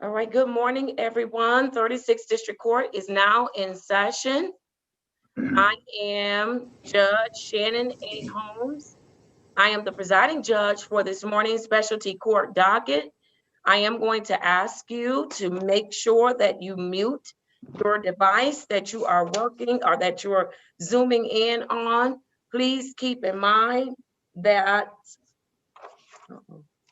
All right, good morning, everyone. 36th District Court is now in session. I am Judge Shannon A. Holmes. I am the presiding judge for this morning's specialty court docket. I am going to ask you to make sure that you mute your device that you are working or that you're zooming in on. Please keep in mind that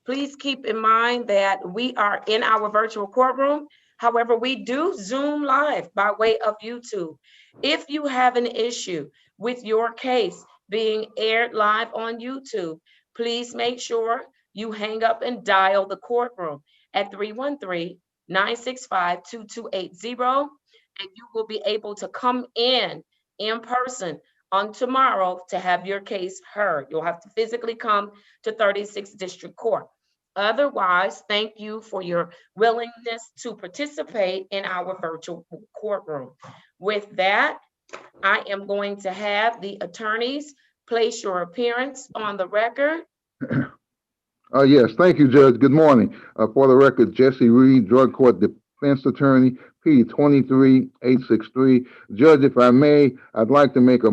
Please keep in mind that we are in our virtual courtroom. However, we do Zoom live by way of YouTube. If you have an issue with your case being aired live on YouTube, please make sure you hang up and dial the courtroom at 313-965-2280, and you will be able to come in person on tomorrow to have your case heard. You'll have to physically come to 36th District Court. Otherwise, thank you for your willingness to participate in our virtual courtroom. With that, I am going to have the attorneys place your appearance on the record. Yes, thank you, Judge. Good morning. For the record, Jesse Reed, Drug Court Defense Attorney, P 23863. Judge, if I may, I'd like to make a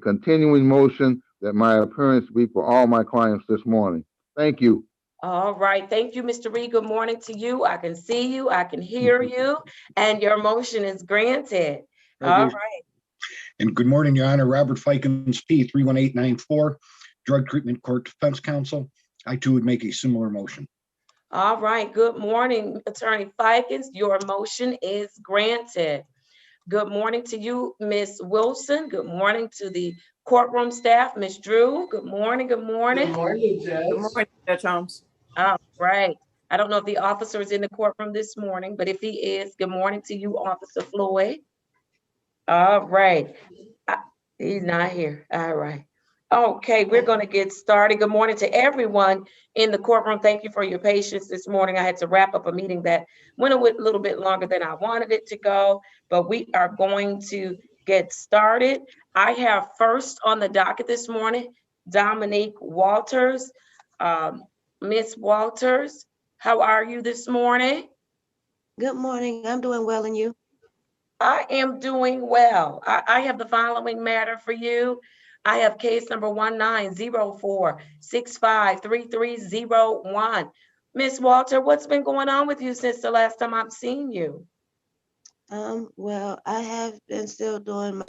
continuing motion that my appearance be for all my clients this morning. Thank you. All right, thank you, Mr. Reed. Good morning to you. I can see you, I can hear you, and your motion is granted. All right. And good morning, Your Honor. Robert Fikens, P 31894, Drug Treatment Court Defense Counsel. I too would make a similar motion. All right, good morning, Attorney Fikens. Your motion is granted. Good morning to you, Ms. Wilson. Good morning to the courtroom staff, Ms. Drew. Good morning, good morning. Good morning, Judge. Good morning, Judge Holmes. All right. I don't know if the officer is in the courtroom this morning, but if he is, good morning to you, Officer Floyd. All right. He's not here. All right. Okay, we're going to get started. Good morning to everyone in the courtroom. Thank you for your patience this morning. I had to wrap up a meeting that went a little bit longer than I wanted it to go, but we are going to get started. I have first on the docket this morning, Dominique Walters. Miss Walters, how are you this morning? Good morning. I'm doing well, and you? I am doing well. I have the following matter for you. I have case number 1904653301. Miss Walter, what's been going on with you since the last time I've seen you? Well, I have been still doing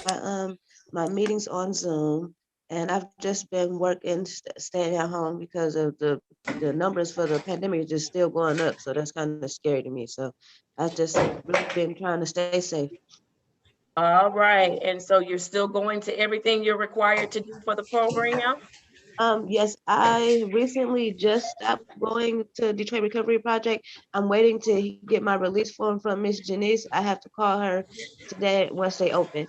my meetings on Zoom, and I've just been working, staying at home because of the numbers for the pandemic is just still going up. So that's kind of scary to me. So I've just really been trying to stay safe. All right. And so you're still going to everything you're required to do for the program? Yes, I recently just stopped going to Detroit Recovery Project. I'm waiting to get my release form from Miss Janice. I have to call her today once they open.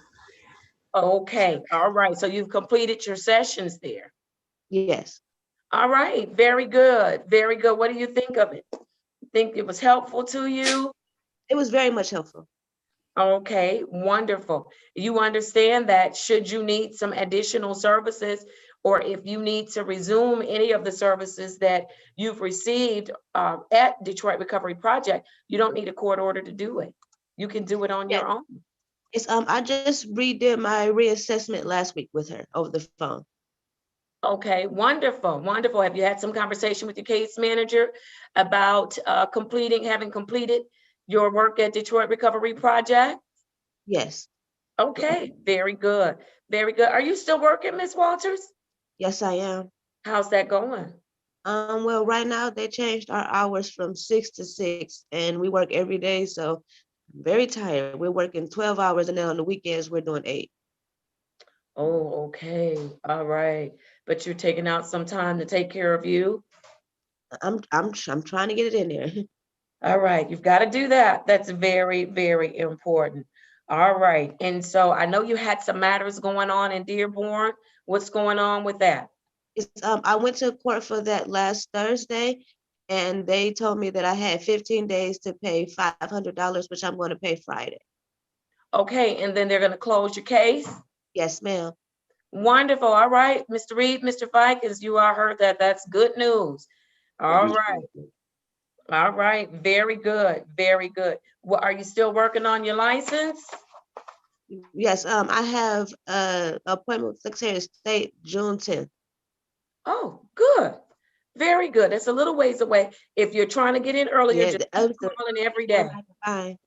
Okay. All right. So you've completed your sessions there. Yes. All right. Very good. Very good. What do you think of it? Think it was helpful to you? It was very much helpful. Okay, wonderful. You understand that should you need some additional services, or if you need to resume any of the services that you've received at Detroit Recovery Project, you don't need a court order to do it. You can do it on your own. It's I just redid my reassessment last week with her over the phone. Okay, wonderful, wonderful. Have you had some conversation with your case manager about having completed your work at Detroit Recovery Project? Yes. Okay, very good. Very good. Are you still working, Ms. Walters? Yes, I am. How's that going? Well, right now they changed our hours from 6 to 6, and we work every day, so I'm very tired. We're working 12 hours, and then on the weekends we're doing 8. Oh, okay. All right. But you're taking out some time to take care of you? I'm trying to get it in there. All right. You've got to do that. That's very, very important. All right. And so I know you had some matters going on in Dearborn. What's going on with that? I went to court for that last Thursday, and they told me that I had 15 days to pay $500, which I'm going to pay Friday. Okay. And then they're going to close your case? Yes, ma'am. Wonderful. All right. Mr. Reed, Mr. Fikens, you all heard that. That's good news. All right. All right, very good, very good. Well, are you still working on your license? Yes, I have appointment with Secretary of State June 10th. Oh, good. Very good. It's a little ways away. If you're trying to get in earlier, Yeah, just the keep other calling every one day. I can find.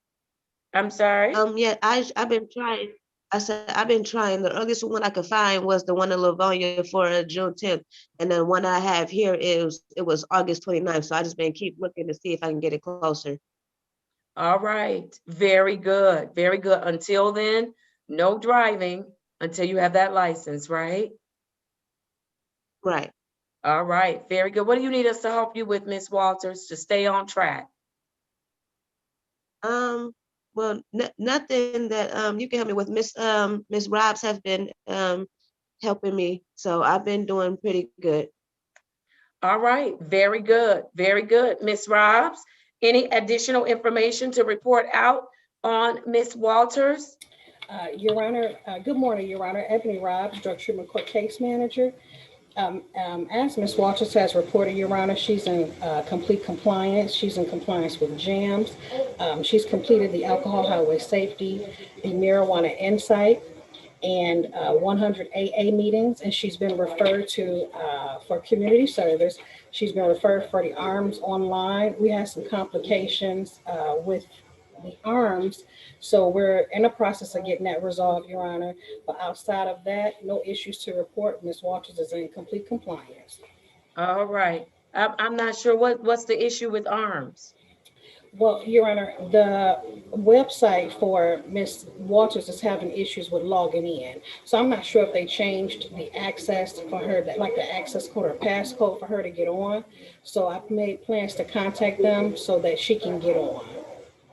I'm sorry. Yeah, I've been trying. I said I've been trying. The earliest one I could find was the one in Livonia for June 10th, and then one I have here it was August 29th. So I just been keep looking to see if I can get it closer. All right. Very good. Very good. Until then, no driving until you have that license, right? Right. All right. Very good. What do you need us to help you with, Miss Walters, to stay on track? Well, nothing that you can help me with. Miss Robs have been helping me, so I've been doing pretty good. All right. Very good. Very good. Miss Robs, any additional information to report out on Miss Walters? Your Honor, good morning, Your Honor. Ebony Robbs, Drug Treatment Court Case Manager. As Ms. Walters has reported, Your Honor, she's in complete compliance. She's in compliance with JAMS. She's completed the alcohol highway safety, the marijuana insight, and 100 AA meetings, and she's been referred to for community service. She's been referred for the arms online. We had some complications with the arms, so we're in the process of getting that resolved, Your Honor. But outside of that, no issues to report. Ms. Walters is in complete compliance. All right. I'm not sure what's the issue with arms. Well, Your Honor, the website for Ms. Walters is having issues with logging in. So I'm not sure if they changed the access for her, that like the access code or passcode for her to get on. So I've made plans to contact them so that she can get on.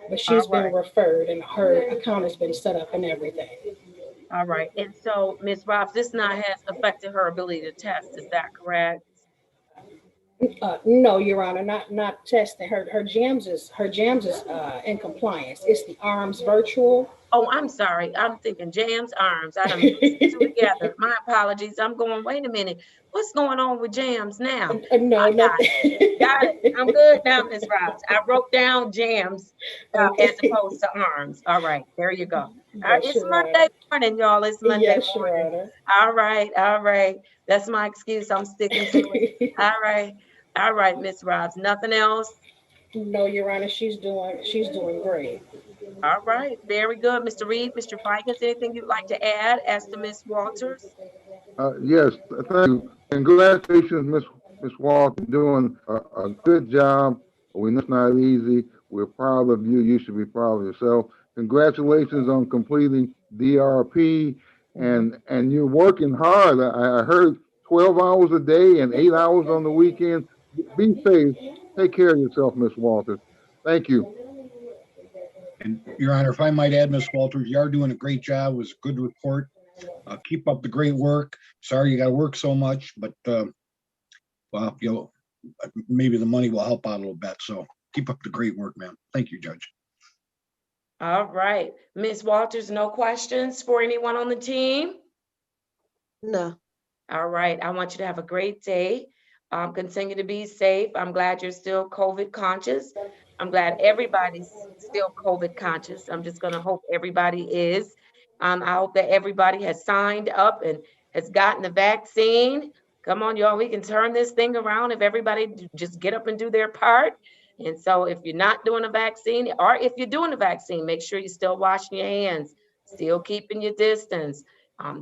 But All she's been right. referred and her account has been set up and everything. All right. And so, Ms. Robs, this not has affected her ability to test. Is that correct? No, Your Honor, not testing. Her jams is in compliance. It's the arms virtual. Oh, I'm sorry. I'm thinking Jam's arms. I done mixed the two together. My apologies. I'm going, wait a minute. What's going on with Jams now? No, nothing. Got it. I'm good now, Ms. Robs. I wrote down Jams as Okay. opposed to arms. All right. There you go. Yes, It's Your Monday Honor. morning, y'all. It's Monday Yes, Your morning. Honor. All right. All right. That's my excuse. I'm sticking to it. All right. All right, Ms. Robs. Nothing else? No, Your Honor, she's doing great. All right. Very good. Mr. Reed, Mr. Fikens, anything you'd like to add as to Ms. Walters? Yes, thank you. Congratulations, Miss Walton, doing a good job. We know it's not easy. We're proud of you. You should be proud of yourself. Congratulations on completing DRP, and you're working hard. I heard 12 hours a day and 8 hours on the weekend. Be safe. Take care of yourself, Miss Walters. Thank you. And Your Honor, if I might add, Ms. Walters, you are doing a great job. It was a good report. Keep up the great work. Sorry you got to work so much, but well, maybe the money will help out a little bit. So keep up the great work, man. Thank you, Judge. All right. Ms. Walters, no questions for anyone on the team? No. All right. I want you to have a great day. Continue to be safe. I'm glad you're still COVID conscious. I'm glad everybody's still COVID conscious. I'm just going to hope everybody is. I hope that everybody has signed up and has gotten the vaccine. Come on, y'all. We can turn this thing around if everybody just get up and do their part. And so if you're not doing a vaccine, or if you're doing a vaccine, make sure you're still washing your hands, still keeping your distance,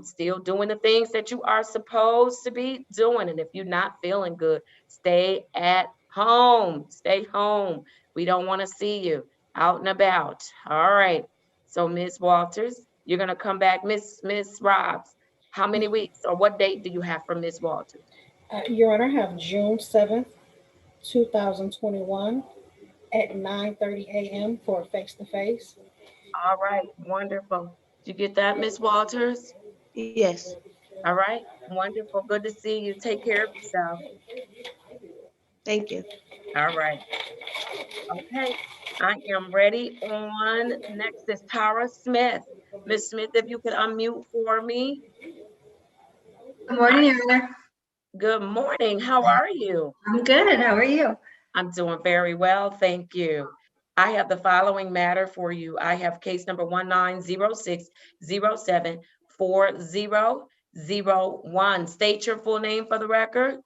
still doing the things that you are supposed to be doing. And if you're not feeling good, stay at home. Stay home. We don't want to see you out and about. All right. So Ms. Walters, you're gonna come back. Miss Robs, how many weeks or what date do you have for Ms. Walters? Your Honor, I have June 7th, 2021 at 9:30 a.m. for a face-to-face. All right, wonderful. Did you get that, Miss Walters? Yes. All right, wonderful. Good to see you. Take care of yourself. Thank you. All right. Okay, I am ready on, next is Tara Smith. Miss Smith, if you could unmute for me. Good morning, Your Honor. Good morning, how are you? I'm good. How are you? I'm doing very well, thank you. I have the following matter for you. I have case number 1906074001. State your full name for the record.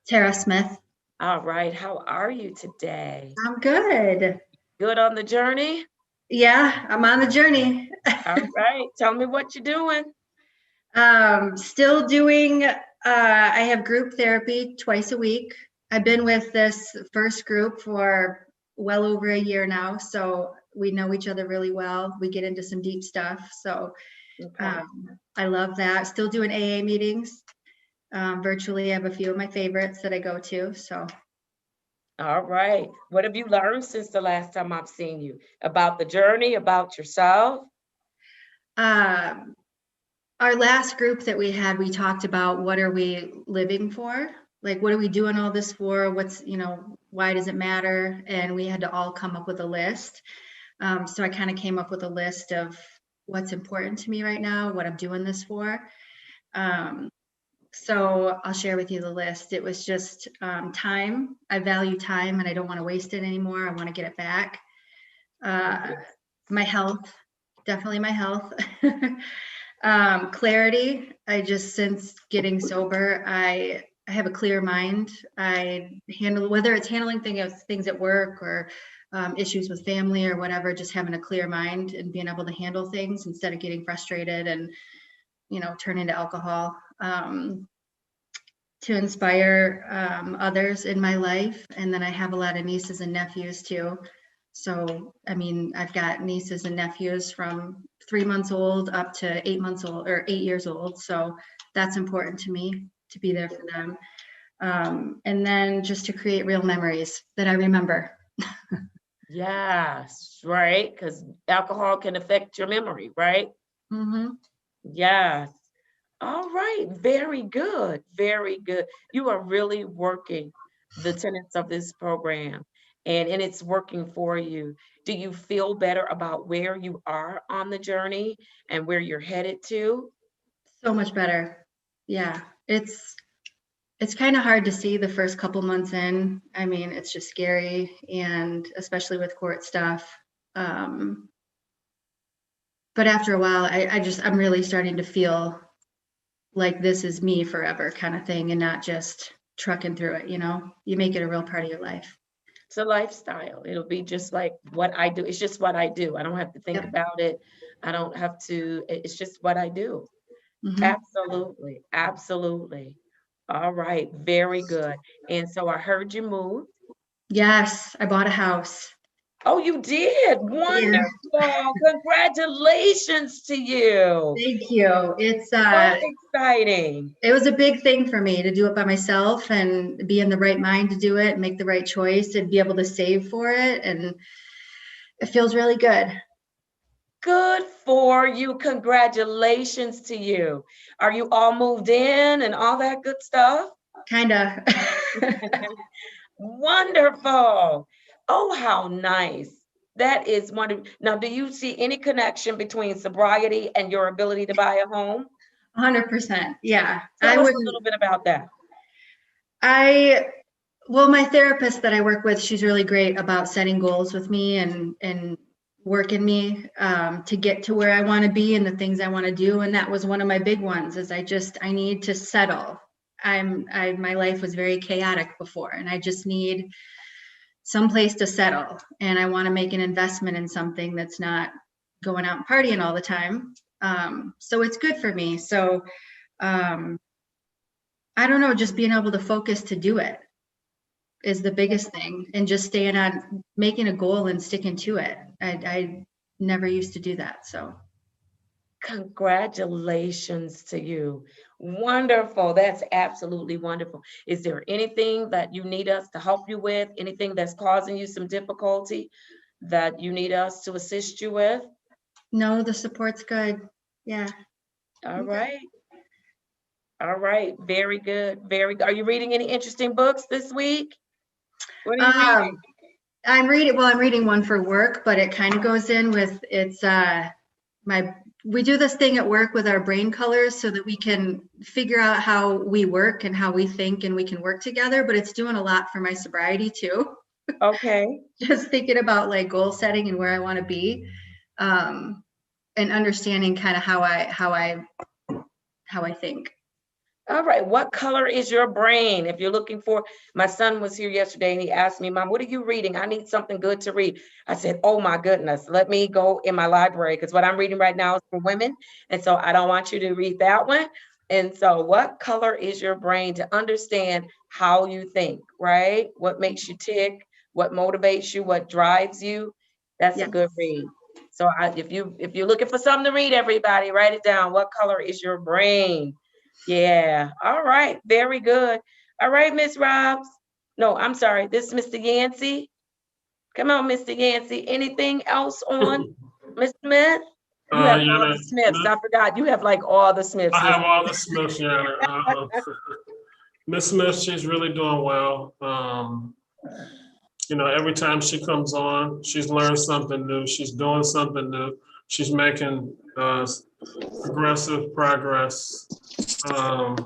Tara Smith. All right, how are you today? I'm good. Good on the journey? Yeah, I'm on the journey. All right, tell me what you're doing. Still doing, I have group therapy twice a week. I've been with this first group for well over a year now, so we know each other really well. We get into some deep stuff, so Okay. I love that. Still doing AA meetings. Virtually, I have a few of my favorites that I go to, so. All right, what have you learned since the last time I've seen you? About the journey, about yourself? Our last group that we had, we talked about what are we living for? Like, what are we doing all this for? What's, why does it matter? And we had to all come up with a list. So I kind of came up with a list of what's important to me right now, what I'm doing this for. So I'll share with you the list. It was just time. I value time and I don't want to waste it anymore. I want to get it back. My health, definitely my health. Clarity. Since getting sober, I have a clear mind. I handle, whether it's handling things at work or issues with family or whatever, just having a clear mind and being able to handle things instead of getting frustrated and, turn into alcohol. To inspire others in my life. And then I have a lot of nieces and nephews too. So, I've got nieces and nephews from 3 months old up to 8 months old or 8 years old. So that's important to me to be there for them. And then just to create real memories that I remember. Yes, right, because alcohol can affect your memory, right? Mm-hmm. Yes. All right, very good, very good. You are really working the tenets of this program and it's working for you. Do you feel better about where you are on the journey and where you're headed to? So much better. Yeah, it's kind of hard to see the first couple months in. It's just scary, and especially with court stuff. But after a while, I'm really starting to feel like this is me forever kind of thing and not just trucking through it, you make it a real part of your life. It's a lifestyle. It'll be just like what I do. It's just what I do. I don't have to think Yep. about it. I don't have to, it's just what I do. Mhm. Absolutely, absolutely. All right, very good. And so I heard you moved. Yes, I bought a house. Oh, you did? Wonderful. Congratulations to you. Thank you. It's So exciting. it was a big thing for me to do it by myself and be in the right mind to do it, make the right choice and be able to save for it, and it feels really good. Good for you. Congratulations to you. Are you all moved in and all that good stuff? Kinda. Wonderful. Oh, how nice. That is wonderful. Now, do you see any connection between sobriety and your ability to buy a home? 100%. Yeah. Tell us a little bit about that. Well, my therapist that I work with, she's really great about setting goals with me and working me to get to where I want to be and the things I want to do. And that was one of my big ones is I need to settle. My life was very chaotic before and I just need some place to settle. And I want to make an investment in something that's not going out and partying all the time. So it's good for me. So I don't know, just being able to focus to do it is the biggest thing, and just staying on making a goal and sticking to it. I never used to do that. So Congratulations to you. Wonderful. That's absolutely wonderful. Is there anything that you need us to help you with? Anything that's causing you some difficulty that you need us to assist you with? no, the support's good. Yeah. All Okay. right. All right. Very good. Very good. Are you reading any interesting books this week? What are you reading? I'm reading one for work, but it kind of goes in with we do this thing at work with our brain colors so that we can figure out how we work and how we think and we can work together, but it's doing a lot for my sobriety too. Okay. Just thinking about like goal setting and where I want to be, and understanding kind of how I think. All right. What color is your brain? If you're looking for, my son was here yesterday and he asked me, Mom, what are you reading? I need something good to read. I said, oh my goodness, let me go in my library because what I'm reading right now is for women. And so I don't want you to read that one. And so what color is your brain to understand how you think, right? What makes you tick, what motivates you, what drives you? That's a Yes. good read. So if you're looking for something to read, everybody, write it down. What color is your brain? Yeah. All right. Very good. All right, Miss Robs. No, I'm sorry. This is Mr. Yancey. Come on, Mr. Yancey. Anything else on Miss Smith? You have all Yeah, the Smiths. I forgot. You have like all the Smiths. I have all the Smiths, yeah. Miss Smith, she's really doing well. You know, every time she comes on, she's learned something new. She's doing something new. She's making progressive progress. And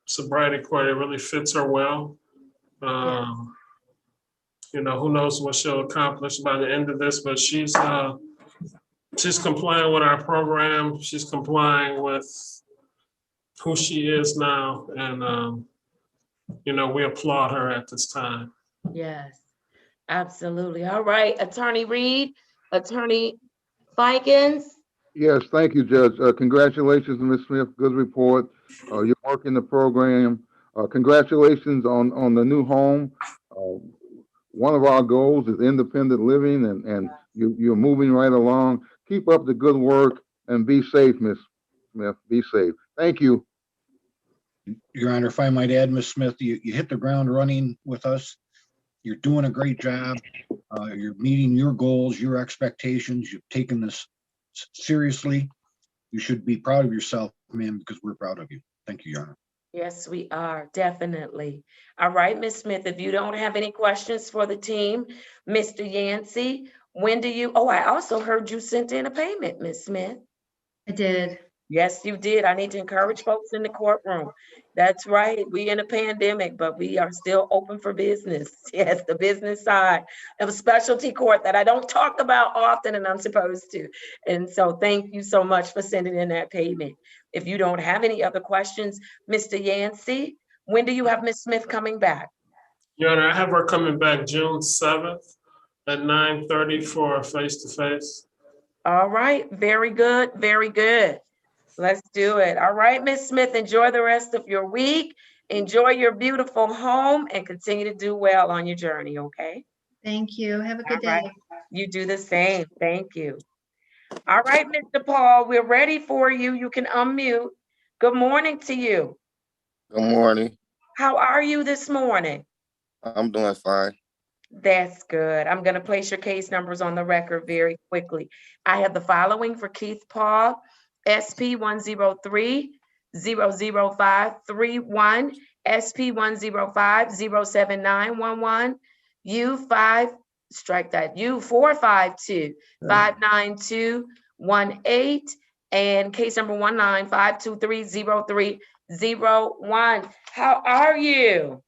sobriety court, it really fits her well. You know, who knows what she'll accomplish by the end of this, but she's complying with our program. She's complying with who she is now. And, you know, we applaud her at this time. Yes, absolutely. All right, Attorney Reed, Attorney Fikens. Yes, thank you, Judge. Congratulations, Ms. Smith. Good report. You're working the program. Congratulations on the new home. One of our goals is independent living, and you're moving right along. Keep up the good work and be safe, Ms. Smith. Be safe. Thank you. Your Honor, if I might add, Ms. Smith, you hit the ground running with us. You're doing a great job. You're meeting your goals, your expectations. You've taken this seriously. You should be proud of yourself, ma'am, because we're proud of you. Thank you, Your Honor. Yes, we are, definitely. All right, Ms. Smith, if you don't have any questions for the team, Mr. Yancey, when do you, oh, I also heard you sent in a payment, Ms. Smith. I did. Yes, you did. I need to encourage folks in the courtroom. That's right. We in a pandemic, but we are still open for business. Yes, the business side of a specialty court that I don't talk about often and I'm supposed to. And so thank you so much for sending in that payment. If you don't have any other questions, Mr. Yancey, when do you have Ms. Smith coming back? Your Honor, I have her coming back June 7th at 9:30 for a face-to-face. All right, very good, very good. Let's do it. All right, Ms. Smith, enjoy the rest of your week. Enjoy your beautiful home and continue to do well on your journey, okay? Thank you. Have a All good right. day. You do the same. Thank you. All right, Mr. Paul, we're ready for you. You can unmute. Good morning to you. Good morning. How are you this morning? I'm doing fine. That's good. I'm going to place your case numbers on the record very quickly. I have the following for Keith Paul, SP 103-00531, SP 105-07911, U5, strike that, U452-59218, and case number 195230301. How are you?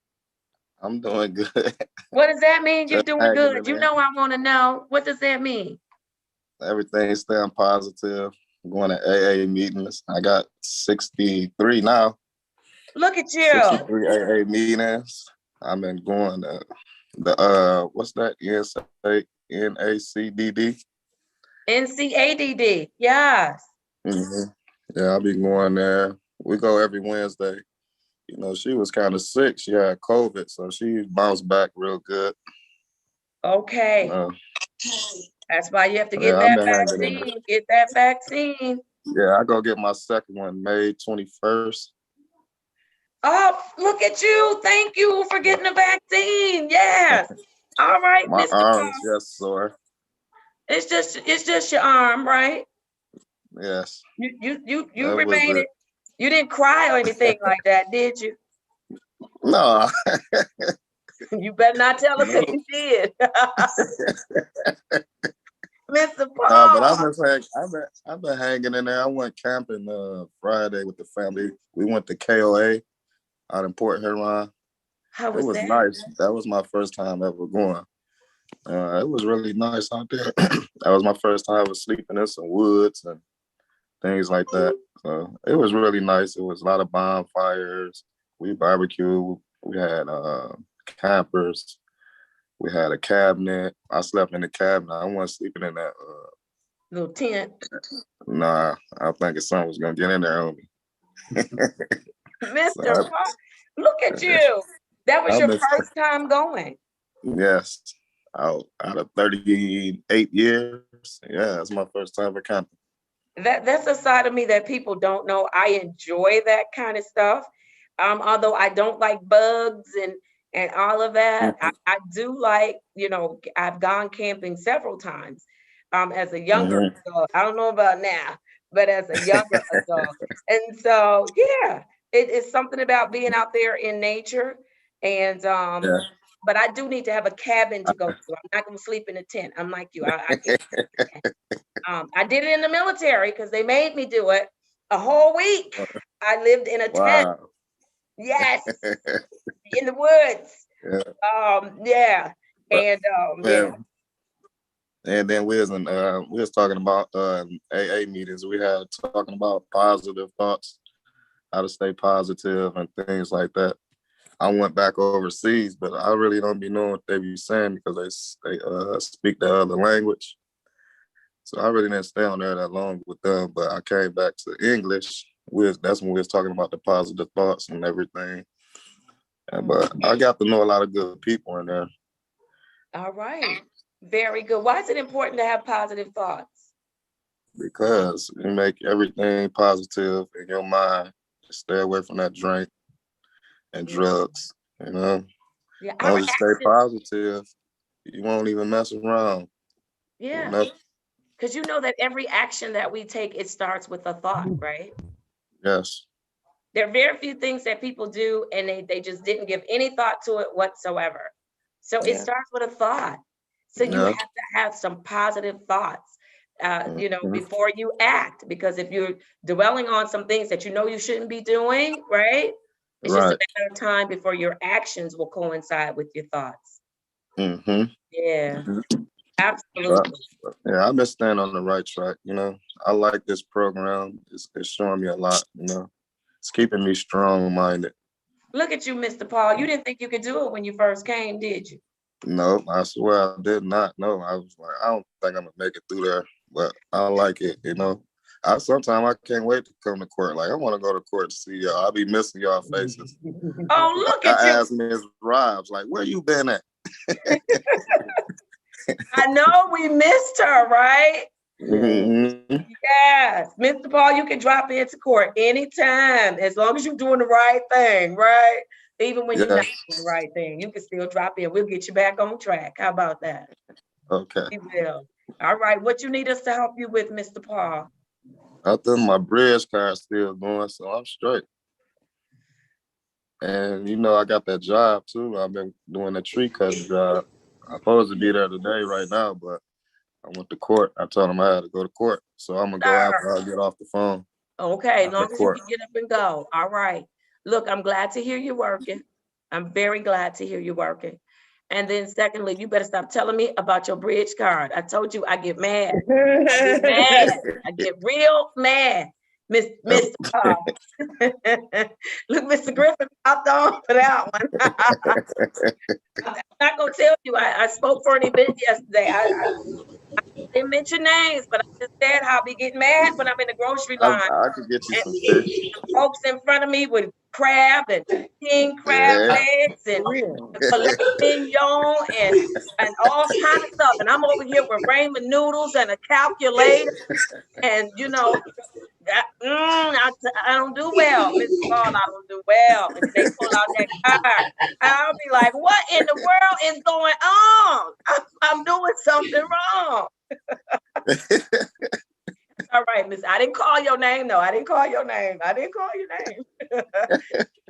I'm doing good. What does that mean? You're Just doing hanging good. in You there. know I want to know. What does that mean? Everything's staying positive. I'm going to AA meetings. I got 63 now. Look at you. 63 AA meetings. I've been going to what's that? NACDD. NCADD. Yes. Mm-hmm. Yeah, I'll be going there. We go every Wednesday. You know, she was kind of sick. She had COVID, so she bounced back real good. Okay. That's why you have to get Yeah, I've that been hanging in there. vaccine. Get that vaccine. Yeah, I go get my second one May 21st. Oh, look at you. Thank you for getting the vaccine. Yes. All right, My Mr. arm Paul. is just sore. It's just your arm, right? Yes. You That was remain it. it. You didn't cry or anything like that, did you? No. You better not tell us if No. you did. Mr. But Paul. I've been hanging in there. I went camping Friday with the family. We went to KOA out in Port Huron. How It was was that? nice. That was my first time ever going. It was really nice out there. That was my first time ever sleeping in some woods and things like that. So it was really nice. It was a lot of bonfires. We barbecued. We had campers. We had a cabinet. I slept in the cabinet. I wasn't sleeping in that. Little tent. Nah, I think something was gonna get in there on me. So Mr. Park, look at you. That was I your missed. first time going. Yes, out of 38 years. Yeah, it's my first time at camping. That's a side of me that people don't know. I enjoy that kind of stuff. Although I don't like bugs and all of that, I do like, I've gone camping several times as a younger Mhm. adult. I don't know about now, but as a younger adult. And so, yeah, it's something about being out there in nature. And Yeah. but I do need to have a cabin to go to. I'm not going to sleep in a tent. I'm like you. I can't. I did it in the military because they made me do it a whole week. I lived in a tent. Wow. Yes, in the woods. Yeah. Yeah, But and yeah. man, and then we was talking about AA meetings. We had talking about positive thoughts, how to stay positive and things like that. I went back overseas, but I really don't be knowing what they be saying because they speak the other language. So I really didn't stay on there that long with them, but I came back to English. That's when we was talking about the positive thoughts and everything. But I got to know a lot of good people in there. All right, very good. Why is it important to have positive thoughts? Because you make everything positive in your mind. Stay away from that drink and drugs, Yeah, As long as you stay positive, you won't even mess around. yeah, because you know that every action that we take, it starts with a thought, right? Yes. There are very few things that people do and they just didn't give any thought to it whatsoever. So it starts with a thought. So you Yeah. have to have some positive thoughts, Mhm. before you act, because if you're dwelling on some things that you know you shouldn't be doing, right? It's just a Right. matter of time before your actions will coincide with your thoughts. Mm-hmm. Yeah, But, absolutely. yeah, I've been staying on the right track. I like this program. It's showing me a lot. It's keeping me strong-minded. Look at you, Mr. Paul. You didn't think you could do it when you first came, did you? No, I swear I did not know. I was like, I don't think I'm gonna make it through there, but I like it. I sometimes I can't wait to come to court. Like I want to go to court to see y'all. I'll be missing y'all faces. Oh, Like look at I you. asked Ms. Robs, like, where you been at? I know we missed her, right? Mm-hmm. Yes, Mr. Paul, you can drop into court anytime as long as you're doing the right thing, right? Even when you're not Yes. doing the right thing, you can still drop in. We'll get you back on track. How about that? Okay. We will. All right. What you need us to help you with, Mr. Paul? I think my bridge card's still going, so I'm straight. And I got that job too. I've been doing a tree cutting job. I'm supposed to be there today right now, but I went to court. I told them I had to go to court. So I'm gonna go after I get off the phone. Okay, as After long as you court. can get up and go. All right. Look, I'm glad to hear you working. I'm very glad to hear you working. And then secondly, you better stop telling me about your bridge card. I told you I get mad. I get mad. I get real mad. Mr. Paul. Look, Mr. Griffin popped on for that one. I'm not gonna tell you. I spoke for an event yesterday. I didn't mention names, but I just said how I be getting mad when I'm in the grocery line. I could get you And some fish. folks in front of me with crab and king crab Yeah. legs and filet mignon and all kind of stuff. And I'm over here with ramen noodles and a calculator. And I don't do well, Mr. Paul. I don't do well. And they pull out that card. I'll be like, what in the world is going on? I'm doing something wrong. All right, Miss. I didn't call your name, though. I didn't call your name.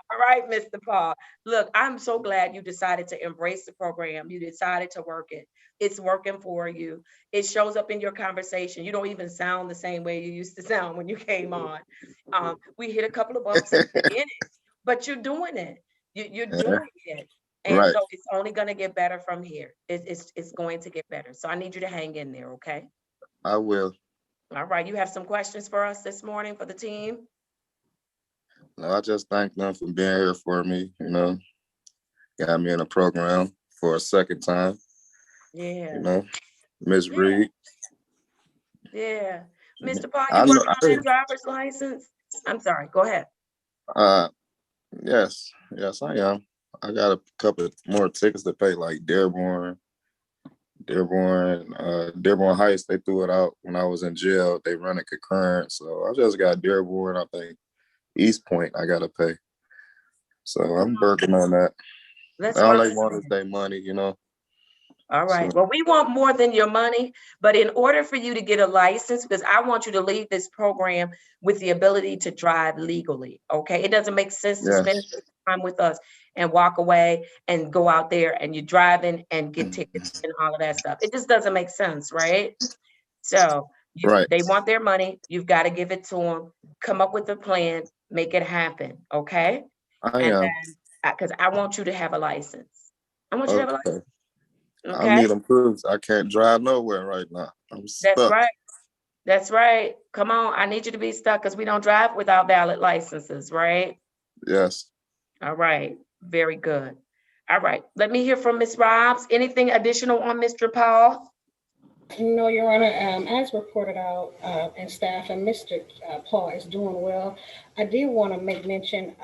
All right, Mr. Paul. Look, I'm so glad you decided to embrace the program. You decided to work it. It's working for you. It shows up in your conversation. You don't even sound the same way you used to sound when you came on. We hit a couple of bumps in the beginning, but you're doing it. You're Yeah, doing it. And right. so it's only gonna get better from here. It's going to get better. So I need you to hang in there, okay? I will. All right, you have some questions for us this morning for the team? No, I just thank them for being here for me. Got me in a program for a second time. Yeah, Miss yeah, Reed. yeah. Mr. Paul, you I know. working on that driver's license? I'm sorry, go ahead. Uh, yes, I am. I got a couple more tickets to pay, like Dearborn Heights. They threw it out when I was in jail. They run it concurrent, so I just got Dearborn. I think East Point. I gotta pay. So I'm working on that. Let's All work. they want is their money. All So right. Well, we want more than your money, but in order for you to get a license, because I want you to leave this program with the ability to drive legally, okay? It doesn't make sense to spend yes, time with us and walk away and go out there and you're driving and get tickets and all of that stuff. It just doesn't make sense, right? So right. they want their money. You've got to give it to them. Come up with a plan, make it happen, okay? I And am. then, because I want you to have a license. I want you to have a license, Okay. I okay? need them proofs. I can't drive nowhere right now. I'm That's stuck. right. That's right. Come on. I need you to be stuck because we don't drive without valid licenses, right? Yes. All right. Very good. All right. Let me hear from Ms. Robs. Anything additional on Mr. Paul? No, Your Honor, as reported out, and staff and Mr. Paul is doing well. I did want to make mention,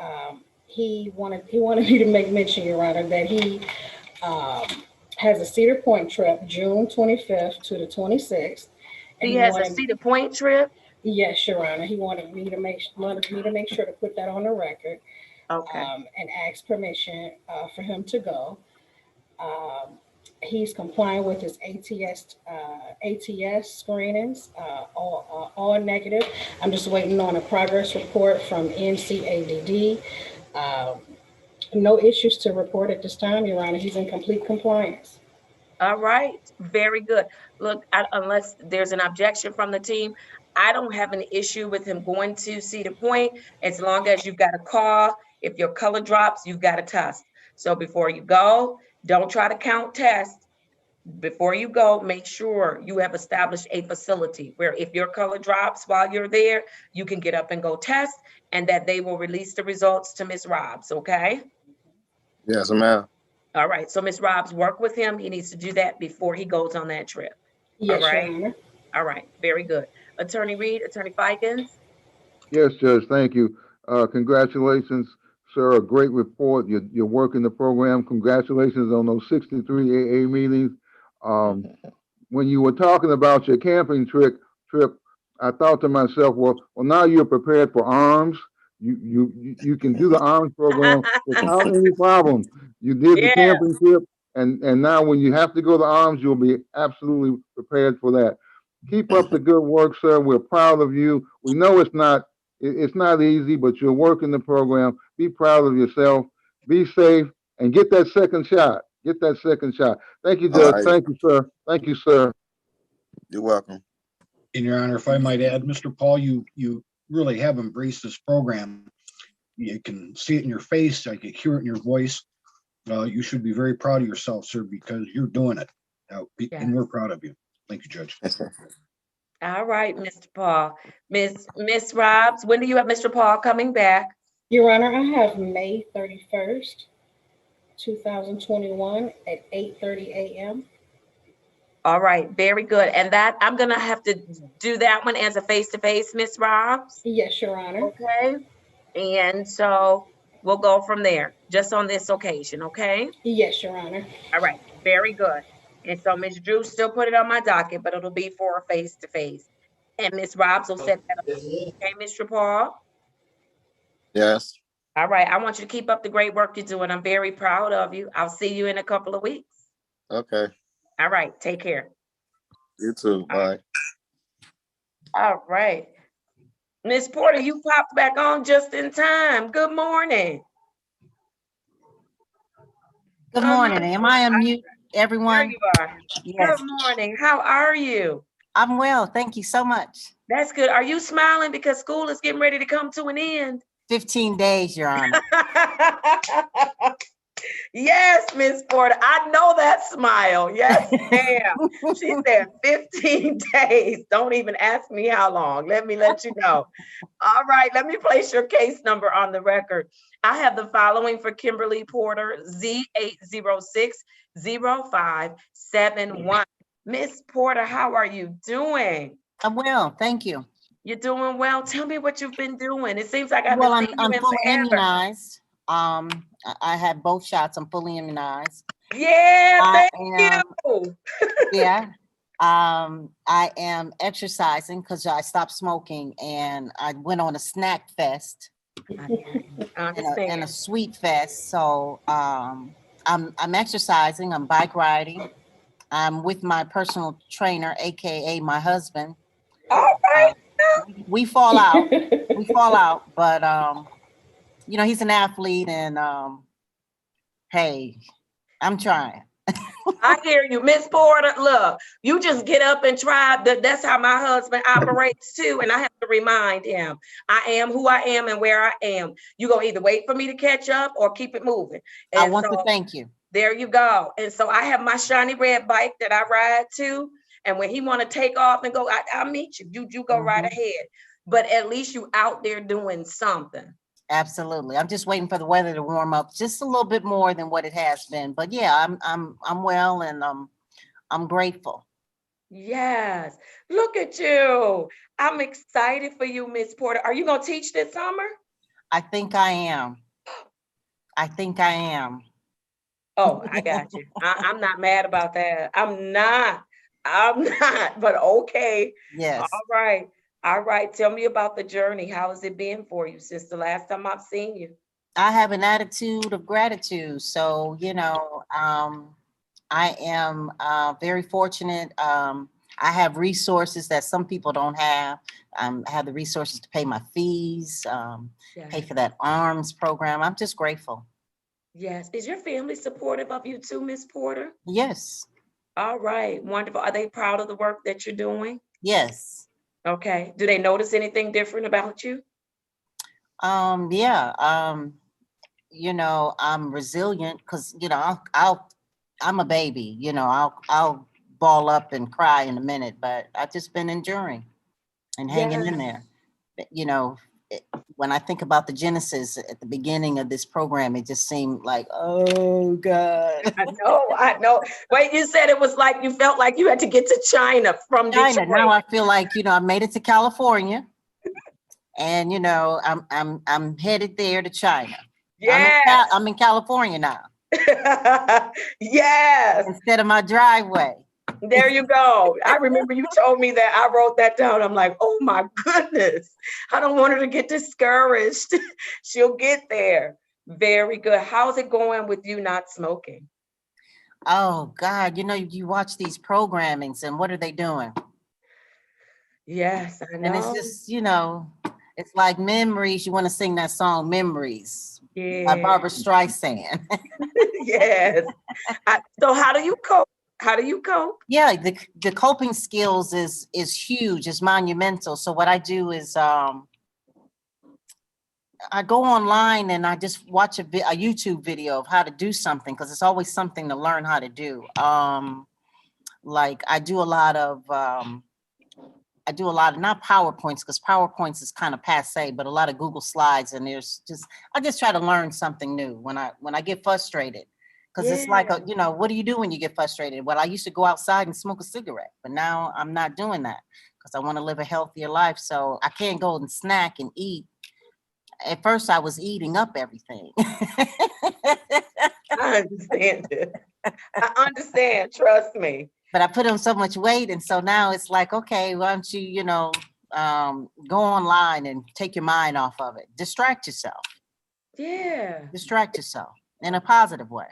he wanted me to make mention, Your Honor, that he um, has a Cedar Point trip, June 25th to the 26th. And He he has a wanted, Cedar Point trip. yes, Your Honor, he wanted me to make sure to put that on the record, Okay. and ask permission for him to go. Um, he's complying with his ATS screenings, all negative. I'm just waiting on a progress report from NCADD. Um, no issues to report at this time, Your Honor. He's in complete compliance. All right. Very good. Look, unless there's an objection from the team, I don't have an issue with him going to Cedar Point as long as you've got a call. If your color drops, you've got a test. So before you go, don't try to count tests. Before you go, make sure you have established a facility where if your color drops while you're there, you can get up and go test and that they will release the results to Ms. Robs, okay? Yes, ma'am. All right, so Ms. Robs, work with him. He needs to do that before he goes on that trip. All Yes, Your right, Honor. all right, very good. Attorney Reed, Attorney Fikens? Yes, Judge, thank you. Congratulations, sir. A great report. You're working the program. Congratulations on those 63 AA meetings. Um, when you were talking about your camping trip, I thought to myself, well, now you're prepared for arms. You can do the arms program without any problem. You did the Yeah, camping trip, and now when you have to go to arms, you'll be absolutely prepared for that. Keep up the good work, sir. We're proud of you. We know it's not easy, but you're working the program. Be proud of yourself. Be safe and get that second shot. Get that second shot. Thank you, All Judge. right. Thank you, sir. Thank you, sir. You're welcome. In Your Honor, if I might add, Mr. Paul, you really have embraced this program. You can see it in your face. I can hear it in your voice. You should be very proud of yourself, sir, because you're doing it. yeah. And we're proud of you. Thank you, Judge. All right, Mr. Paul. Miss Robs, when do you have Mr. Paul coming back? Your Honor, I have May 31st, 2021 at 8:30 a.m. All right, very good. And that, I'm gonna have to do that one as a face-to-face, Miss Robs, Yes, Your Honor. okay? And so we'll go from there, just on this occasion, okay? Yes, Your Honor. All right, very good. And so Ms. Drew still put it on my docket, but it'll be for a face-to-face. And Ms. Robs will set that up, okay, Mr. Paul? Yes. All right, I want you to keep up the great work you're doing. I'm very proud of you. I'll see you in a couple of weeks. Okay. All right, take care. You too. Bye. All right. Miss Porter, you popped back on just in time. Good morning. Good morning. Am I on mute, There everyone? you are. Yes, Good morning. How are you? I'm well. Thank you so much. That's good. Are you smiling because school is getting ready to come to an end? 15 days, Your Honor. Yes, Miss Porter, I know that smile. Yes, ma'am. She said 15 days. Don't even ask me how long. Let me let you know. All right, let me place your case number on the record. I have the following for Kimberly Porter, Z8060571. Miss Porter, how are you doing? I'm well, thank you. You're doing well. Tell me what you've been doing. It seems like I Well, haven't seen you I'm in fully forever. immunized. I had both shots. I'm fully immunized. Yeah, I thank am, you. yeah. I am exercising because I stopped smoking and I went on a snack fest I and understand. a sweet fest. So I'm exercising, I'm bike riding. I'm with my personal trainer, AKA my husband. All right. We fall out. We fall out, but you know, he's an athlete and hey, I'm trying. I hear you, Miss Porter. Look, you just get up and try. That's how my husband operates too. And I have to remind him, I am who I am and where I am. You gonna either wait for me to catch up or keep it moving. I And want to so thank you. there you go. And so I have my shiny red bike that I ride to. And when he want to take off and go, I'll meet you. You go right ahead. But at least you out there doing something. Absolutely. I'm just waiting for the weather to warm up just a little bit more than what it has been. But yeah, I'm well and I'm grateful. Yes. Look at you. I'm excited for you, Miss Porter. Are you gonna teach this summer? I think I am. I think I am. Oh, I got you. I'm not mad about that. I'm not. I'm not, but okay. All Yes. right. All right. Tell me about the journey. How has it been for you since the last time I've seen you? I have an attitude of gratitude. So, you know, I am very fortunate. I have resources that some people don't have. I have the resources to pay my fees, pay Yes. for that arms program. I'm just grateful. Yes. Is your family supportive of you too, Miss Porter? Yes. All right. Wonderful. Are they proud of the work that you're doing? Yes. Okay. Do they notice anything different about you? Yeah. You know, I'm resilient because, you know, I'm a baby, you know, I'll ball up and cry in a minute, but I've just been enduring and hanging in Yes. there. You know, when I think about the genesis at the beginning of this program, it just seemed like, oh God. I know, I know. Wait, you said it was like you felt like you had to get to China from China. Detroit. Now I feel like, you know, I made it to California and, you know, I'm headed there to China. Yes. I'm in California now Yes. instead of my driveway. There you go. I remember you told me that. I wrote that down. I'm like, oh my goodness. I don't want her to get discouraged. She'll get there. Very good. How's it going with you not smoking? Oh God, you know, you watch these programmings and what are they doing? Yes, I And it's know. just, you know, it's like memories. You want to sing that song, Memories by Yeah. Barbara Streisand. Yes. So how do you cope? How do you cope? Yeah, the coping skills is huge, is monumental. So what I do is I go online and I just watch a YouTube video of how to do something because it's always something to learn how to do. Like I do a lot of not PowerPoints because PowerPoints is kind of passe, but a lot of Google Slides and I just try to learn something new when I get frustrated. Because it's like, Yeah. you know, what do you do when you get frustrated? Well, I used to go outside and smoke a cigarette, but now I'm not doing that because I want to live a healthier life. So I can't go and snack and eat. At first I was eating up everything. I understand it. I understand. Trust me. But I put on so much weight. And so now it's like, okay, why don't you, you know, go online and take your mind off of it. Distract yourself in a positive way.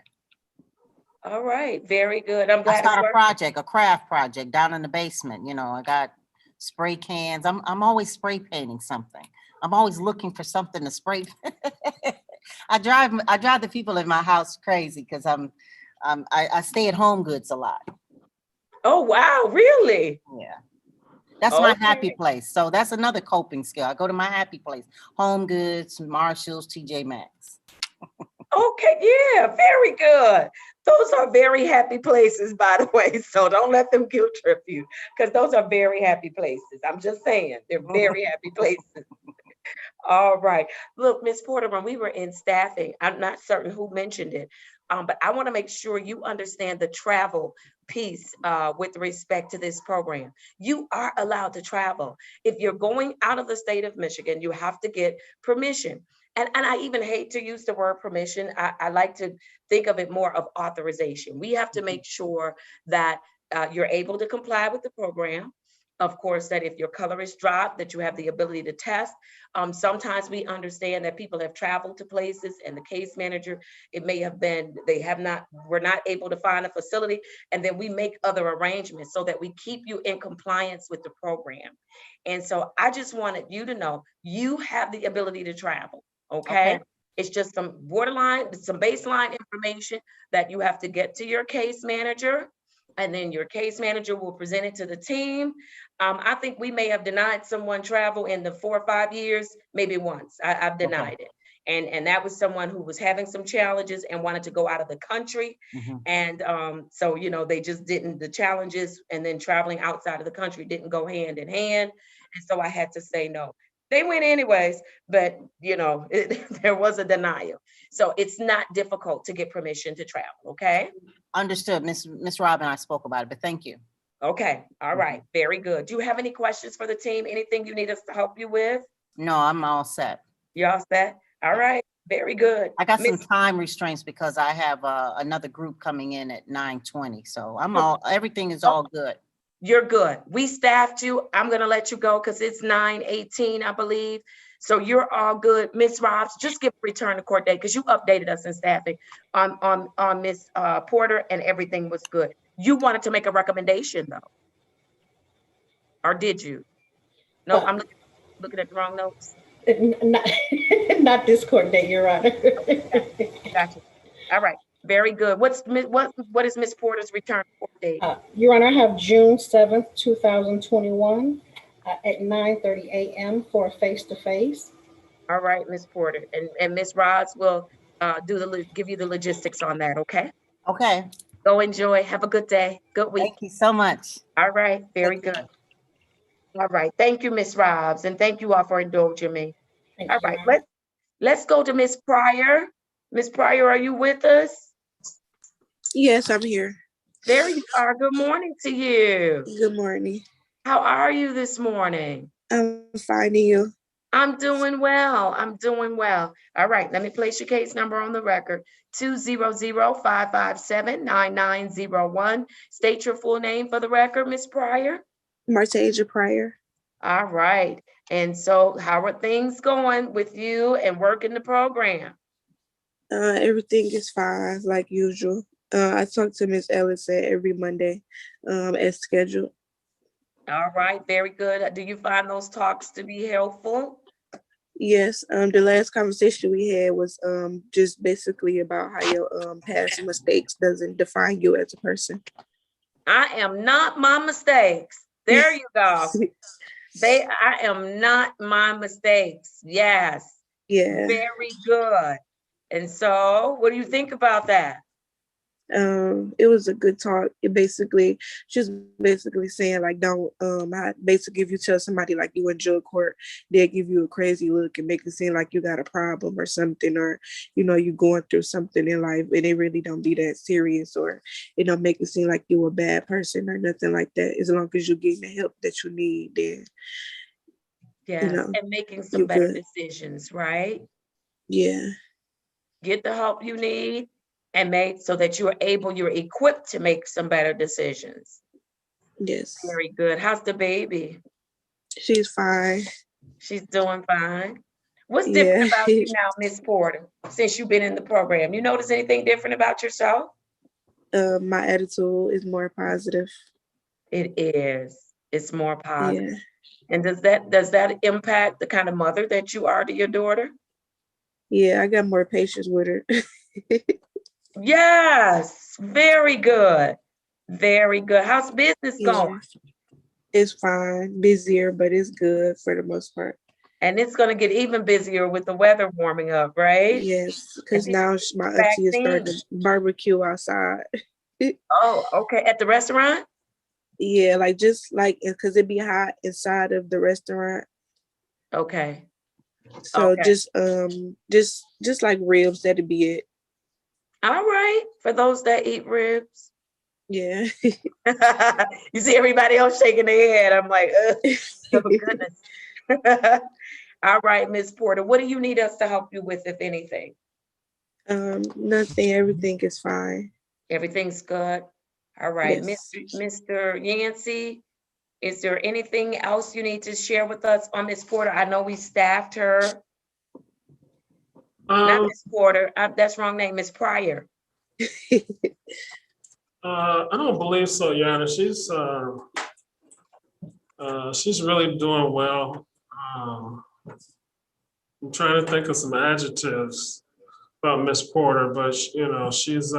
All right. Very good. I'm I glad it's start working. a craft project down in the basement. You know, I got spray cans. I'm always spray painting something. I'm always looking for something to spray. I drive the people in my house crazy because I stay at home goods a lot. Oh, wow. Really? Yeah. That's my happy Okay. place. So that's another coping skill. I go to my happy place. Home Goods, Marshalls, TJ Maxx. Okay, yeah, very good. Those are very happy places, by the way. So don't let them guilt trip you, because those are very happy places. I'm just saying, they're very happy places. All right. Look, Miss Porter, when we were in staffing, I'm not certain who mentioned it, but I want to make sure you understand the travel piece with respect to this program. You are allowed to travel. If you're going out of the state of Michigan, you have to get permission. And I even hate to use the word permission. I like to think of it more of authorization. We have to make sure that you're able to comply with the program. Of course, that if your color is dropped, that you have the ability to test. Sometimes we understand that people have traveled to places and the case manager, it may have been, were not able to find a facility. And then we make other arrangements so that we keep you in compliance with the program. And so I just wanted you to know, you have the ability to travel, okay? Okay. It's just some borderline, some baseline information that you have to get to your case manager, and then your case manager will present it to the team. I think we may have denied someone travel in the 4 or 5 years, maybe once. I've denied it. And that was someone who was having some challenges and wanted to go out of the country. Mhm. And so, they just didn't, the challenges and then traveling outside of the country didn't go hand in hand. And so I had to say no. They went anyways, but there was a denial. So it's not difficult to get permission to travel, okay? Understood. Miss Robin, I spoke about it, but thank you. Okay, all right, very good. Do you have any questions for the team? Anything you need us to help you with? No, I'm all set. You all set? All right, very good. I got some Miss, time restraints because I have another group coming in at 9:20. So everything is Oh. all good. you're good. We staffed you. I'm gonna let you go because it's 9:18, I believe. So you're all good. Miss Robs, just give a return to court date because you updated us in staffing on Miss Porter and everything was good. You wanted to make a recommendation though, or did you? No, Well, I'm looking at the wrong notes. Not, not this court date, Your Honor. Gotcha. All right, very good. What is Miss Porter's return court date? Your Honor, I have June 7th, 2021 at 9:30 a.m. for a face-to-face. All right, Miss Porter, and Miss Rods will give you the logistics on that. Okay. Okay. Go enjoy. Have a good day. Good week. Thank you so much. All right. Very Take good. care. All right. Thank you, Miss Robs, and thank you all for indulging me. Thank All you, Your right. Honor. Let's go to Miss Pryor. Miss Pryor, are you with us? Yes, I'm here. There you are. Good morning to you. Good morning. How are you this morning? I'm finding you. I'm doing well. I'm doing well. All right, let me place your case number on the record. 200-557-9901. State your full name for the record, Miss Pryor. Martasia Pryor. All right. And so how are things going with you and working the program? Everything is fine, like usual. I talk to Miss Ellison every Monday, as scheduled. All right, very good. Do you find those talks to be helpful? Yes, the last conversation we had was just basically about how your past mistakes doesn't define you as a person. I am not my mistakes. There you go. I am not my mistakes. Yes. Yeah. Very good. And so what do you think about that? It was a good talk. She's basically saying like, don't, basically if you tell somebody like you in drug court, they'll give you a crazy look and make it seem like you got a problem or something, or, you going through something in life and it really don't be that serious, or it don't make it seem like you a bad person or nothing like that. As long as you're getting the help that you need, then, Yes, and making some you better good. decisions, right? Yeah. Get the help you need and make so that you're equipped to make some better decisions. Yes. Very good. How's the baby? She's fine. She's doing fine. What's different about you now, Miss Porter, since you've been in the program? You notice anything different about yourself? My attitude is more positive. It is. It's more positive. Yeah. And does that impact the kind of mother that you are to your daughter? Yeah, I got more patience with her. Yes, very good. Very good. How's business going? It's fine, busier, but it's good for the most part. And it's gonna get even busier with the weather warming up, right? Yes, And because people now get my the auntie is starting vaccine. to barbecue outside. Oh, okay, at the restaurant? Yeah, like just like because it be hot inside of the restaurant. Okay, So okay. just like ribs, that'd be it. All right, for those that eat ribs. Yeah. You see everybody else shaking their head. I'm like, ugh, oh goodness. All right, Miss Porter, what do you need us to help you with, if anything? Nothing, everything is fine. Everything's good? All right, Yes. Mr. Yancey, is there anything else you need to share with us on Miss Porter? I know we staffed her, not Um, Miss Porter, that's wrong name, Miss Pryor. I don't believe so, Yana. She's really doing well. I'm trying to think of some adjectives about Miss Porter, but she's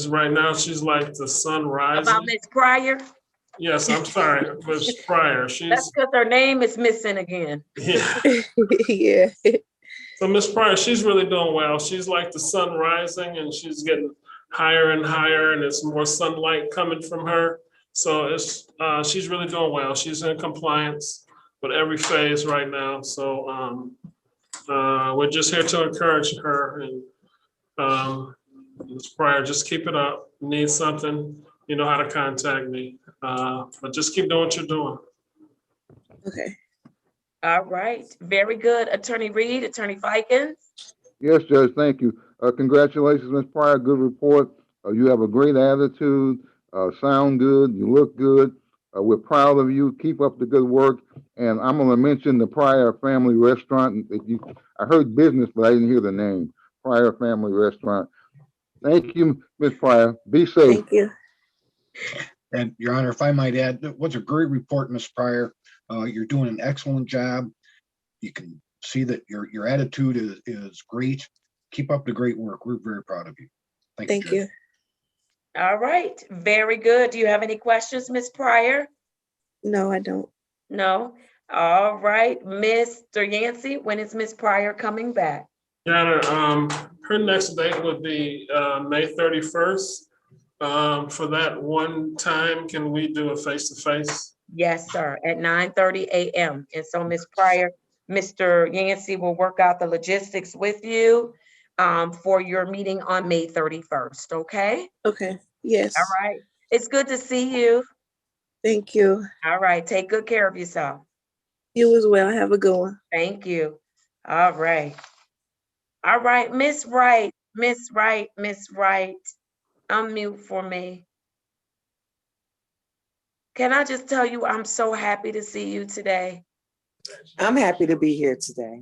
right now, she's like the sun rising. About Miss Pryor? Yes, I'm sorry, Miss Pryor. That's She's, because her name is missing again. yeah. Yeah. So Miss Pryor, she's really doing well. She's like the sun rising and she's getting higher and higher and it's more sunlight coming from her. So she's really doing well. She's in compliance with every phase right now. So we're just here to encourage her and Ms. Pryor, just keep it up. Need something, you know how to contact me. But just keep doing what you're doing. Okay. All right, very good. Attorney Reed, Attorney Fikens. Yes, Judge, thank you. Congratulations, Ms. Pryor, good report. You have a great attitude, sound good, you look good. We're proud of you. Keep up the good work. And I'm gonna mention the Pryor Family Restaurant. I heard business, but I didn't hear the name. Pryor Family Restaurant. Thank you, Ms. Pryor. Be safe. Thank you. And Your Honor, if I might add, that was a great report, Ms. Pryor. You're doing an excellent job. You can see that your attitude is great. Keep up the great work. We're very proud of you. Thank you, Thank Judge. you. All right, very good. Do you have any questions, Miss Pryor? No, I don't. No? All right, Mr. Yancey, when is Miss Pryor coming back? Yana, her next date would be May 31st. For that one time, can we do a face-to-face? Yes, sir, at 9:30 a.m. And so Miss Pryor, Mr. Yancey will work out the logistics with you for your meeting on May 31st, okay? Okay. Yes. All right, it's good to see you. Thank you. All right, take good care of yourself. You as well. Have a good one. Thank you. All right. All right, Miss Wright, Miss Wright, Miss Wright, unmute for me. Can I just tell you, I'm so happy to see you today. I'm happy to be here today.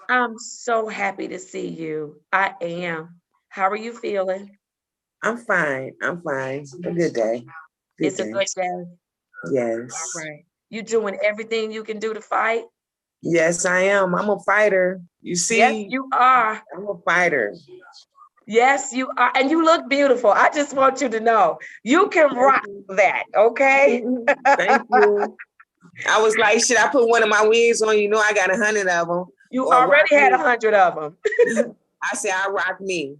I'm so happy to see you. I am. How are you feeling? I'm fine. I'm fine. A good day. Good It's a day. good day. Yes. All right. You doing everything you can do to fight? Yes, I am. I'm a fighter. You see, Yes, you are. I'm a fighter. Yes, you are. And you look beautiful. I just want you to know you can rock that, okay? Thank you. I was like, should I put one of my wigs on? You know, I got 100 of them. You Or already rock had me. 100 of them. I said, I rock me.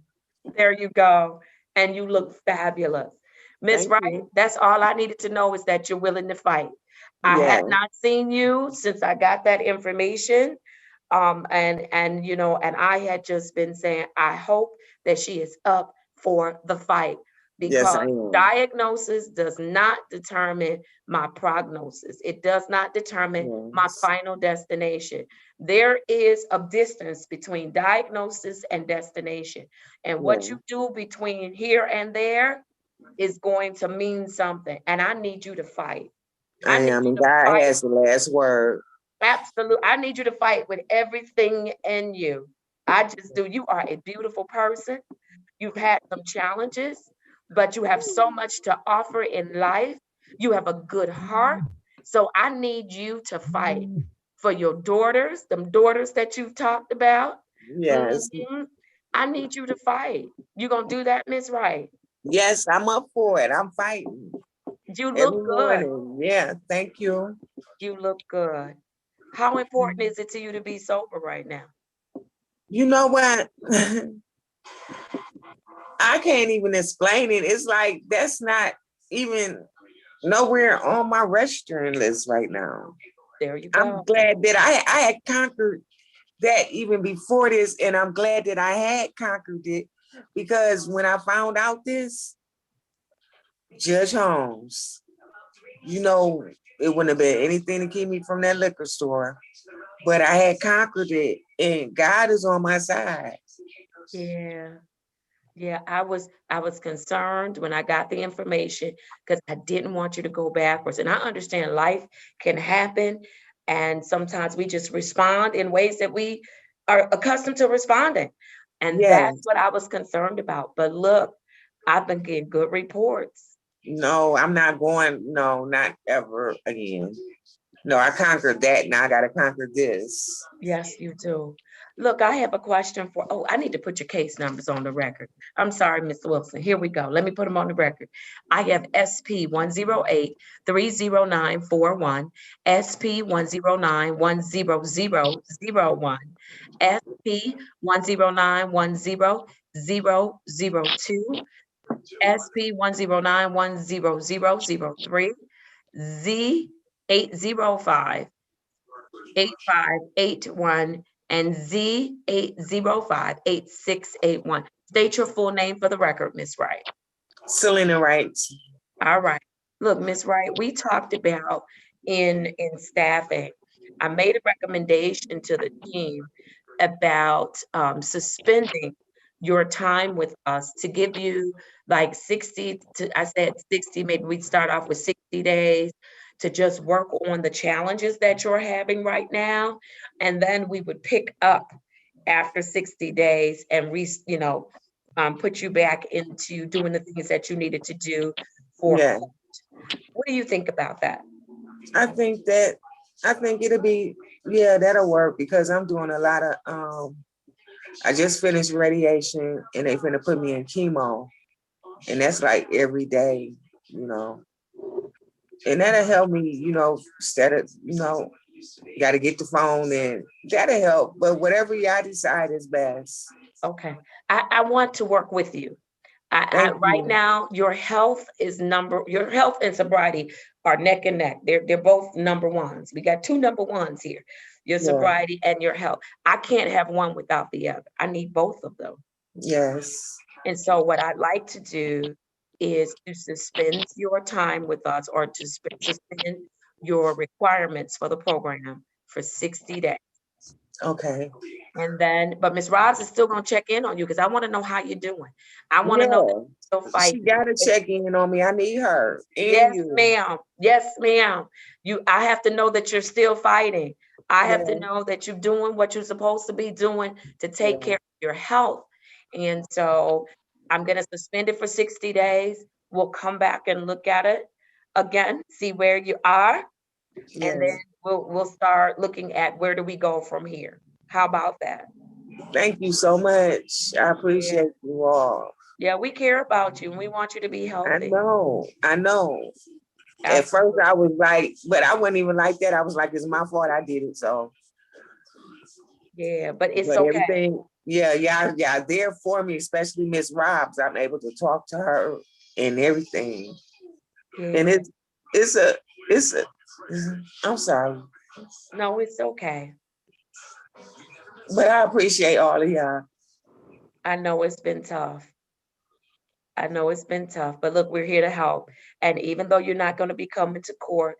There you go. And you look fabulous. Miss Thank Wright, you. that's all I needed to know is that you're willing to fight. I Yeah. have not seen you since I got that information. And you know, and I had just been saying, I hope that she is up for the fight Yes, I because am. diagnosis does not determine my prognosis. It does not determine my Yes. final destination. There is a distance between diagnosis and destination. And what Yeah. you do between here and there is going to mean something. And I need you to fight. I I need am. you And to God fight. has the last word. Absolutely. I need you to fight with everything in you. I just do. You are a beautiful person. You've had some challenges, but you have so much to offer in life. You have a good heart. So I need you to fight for your daughters, them daughters that you've talked about. Yes. Mhm. I need you to fight. You gonna do that, Miss Wright? Yes, I'm up for it. I'm fighting You every look good. morning. Yeah, thank you. You look good. How important is it to you to be sober right now? You know what? I can't even explain it. It's like that's not even nowhere on my restaurant list right now. There you I'm go. glad that I had conquered that even before this, and I'm glad that I had conquered it because when I found out this, Judge Holmes, you know, it wouldn't have been anything to keep me from that liquor store, but I had conquered it, and God is on my side. Yeah. Yeah, I was concerned when I got the information because I didn't want you to go backwards. And I understand life can happen, and sometimes we just respond in ways that we are accustomed to responding. And that's Yes. what I was concerned about. But look, I've been getting good reports. No, I'm not going. No, not ever again. No, I conquered that. Now I got to conquer this. Yes, you do. Look, I have a question for, oh, I need to put your case numbers on the record. I'm sorry, Ms. Wilson. Here we go. Let me put them on the record. I have SP 108-30941, SP 1091001, SP 109100002, SP 109100003, Z 805 8581 and Z 805-8681. State your full name for the record, Miss Wright. Selena Wright. All right. Look, Miss Wright, we talked about in staffing. I made a recommendation to the team about suspending your time with us to give you like 60 to, I said 60, maybe we'd start off with 60 days to just work on the challenges that you're having right now. And then we would pick up after 60 days and put you back into doing the things that you needed to do for. Yeah. What do you think about that? I think it'll be, yeah, that'll work because I'm doing a lot of I just finished radiation and they finna put me in chemo. And that's like every day, you know. And that'll help me, instead of, gotta get the phone and that'll help. But whatever y'all decide is best. Okay, I want to work with you. Thank Right you. now, your health and sobriety are neck and neck. They're both number ones. We got two number ones here, your Yeah. sobriety and your health. I can't have one without the other. I need both of them. Yes. And so what I'd like to do is to suspend your time with us or to suspend your requirements for the program for 60 days. Okay. And then, but Ms. Robs is still gonna check in on you because I want to know how you're doing. I want to know that you're still She fighting. gotta check in on me. I need her. And Yes, you. ma'am. Yes, ma'am. I have to know that you're still fighting. I have to Yeah. know that you're doing what you're supposed to be doing to take Yeah. care of your health. And so I'm gonna suspend it for 60 days. We'll come back and look at it again, see where you are, and then Yes. we'll start looking at where do we go from here. How about that? Thank you so much. I appreciate you all. Yeah, we care about you and we want you to be I healthy. know. At first Absolutely. I was like, but I wasn't even like that. I was like, it's my fault I did it. So, Yeah, but it's but okay. everything, yeah, there for me, especially Miss Robs. I'm able to talk to her and everything. And Yeah. it's a, I'm sorry, No, it's okay. but I appreciate all of y'all. I know it's been tough. I know it's been tough, but look, we're here to help. And even though you're not going to be coming to court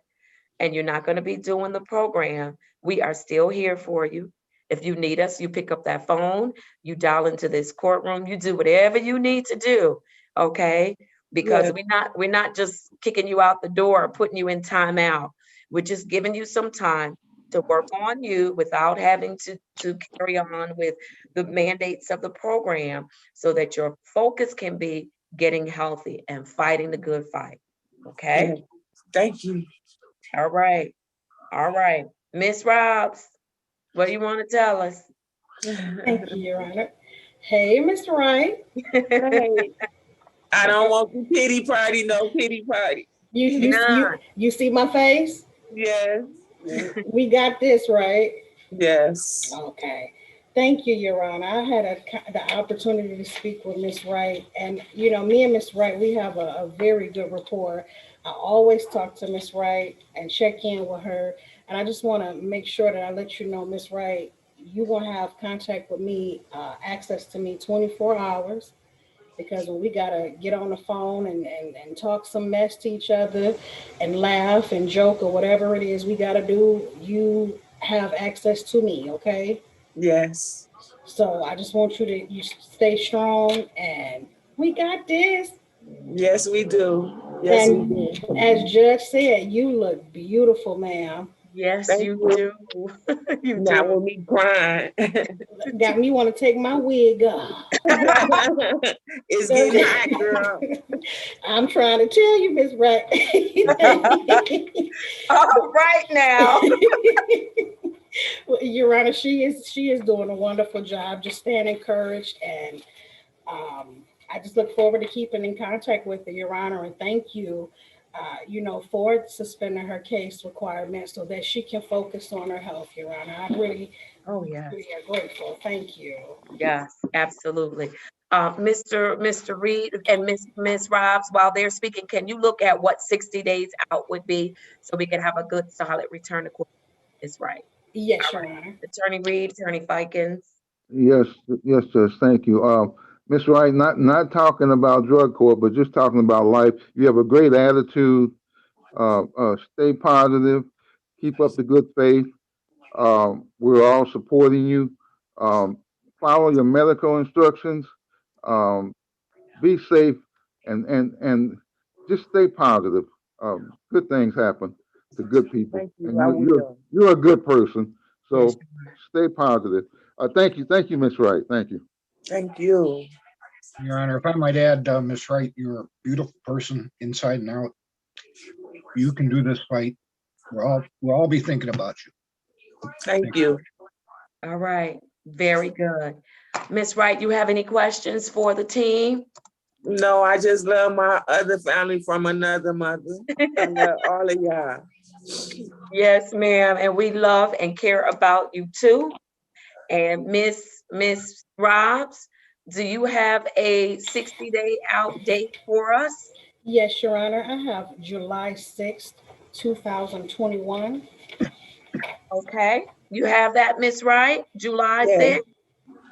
and you're not going to be doing the program, we are still here for you. If you need us, you pick up that phone, you dial into this courtroom, you do whatever you need to do, okay? Because Yeah. we're not just kicking you out the door or putting you in timeout. We're just giving you some time to work on you without having to carry on with the mandates of the program so that your focus can be getting healthy and fighting the good fight. Okay? Yeah. Thank you. All right. All right. Miss Robs, what do you want to tell us? Thank you, Your Honor. Hey, Mr. Wright. Hey, I don't want the pity party, no pity party. You see my face? Yes, We got this, right? yes, Okay. Thank you, Your Honor. I had the opportunity to speak with Miss Wright, and me and Miss Wright, we have a very good rapport. I always talk to Miss Wright and check in with her, and I just want to make sure that I let you know, Miss Wright, you're gonna have contact with me, access to me 24 hours. Because when we gotta get on the phone and talk some mess to each other and laugh and joke or whatever it is we gotta do, you have access to me, okay? yes, So I just want you stay strong and we got this. yes, we do. Yes, we And do. as Judge said, you look beautiful, ma'am. Yes, Thank you you. do. You Not do. with me crying. Got me want to take my wig off. It's getting hot, girl. I'm trying to tell you, Miss Wright. All right now. Well, Your Honor, she is doing a wonderful job. Just staying encouraged, and I just look forward to keeping in contact with her, Your Honor, and thank you. For suspending her case requirement so that she can focus on her health, Your Honor. I really, Oh, yes. really am grateful. Thank you. Yes, absolutely. Mr. Reed and Miss Robs, while they're speaking, can you look at what 60 days out would be so we can have a good solid return to court? Is right. Yes, All Your right. Honor. Attorney Reed, Attorney Fikens. Yes, yes, Judge, thank you. Ms. Wright, not talking about drug court, but just talking about life. You have a great attitude. Stay positive. Keep up the good faith. We're all supporting you. Um, Follow your medical instructions. Um, be safe and just stay positive. Good things happen to good people, Thank you. and I you're will. you're a good person. Yes. So stay positive. Thank you, Miss Wright. Thank you. Thank you. Your Honor, if I might add, Ms. Wright, you're a beautiful person inside and out. You can do this fight. We'll all be thinking about you. Thank you. All right. Very good. Miss Wright, you have any questions for the team? No, I just love my other family from another mother. I love all of y'all. Yes, ma'am. And we love and care about you too. And Miss Robs, do you have a 60-day out date for us? Yes, Your Honor. I have July 6th, 2021. Okay. You have that, Miss Wright? July Yes, 6th,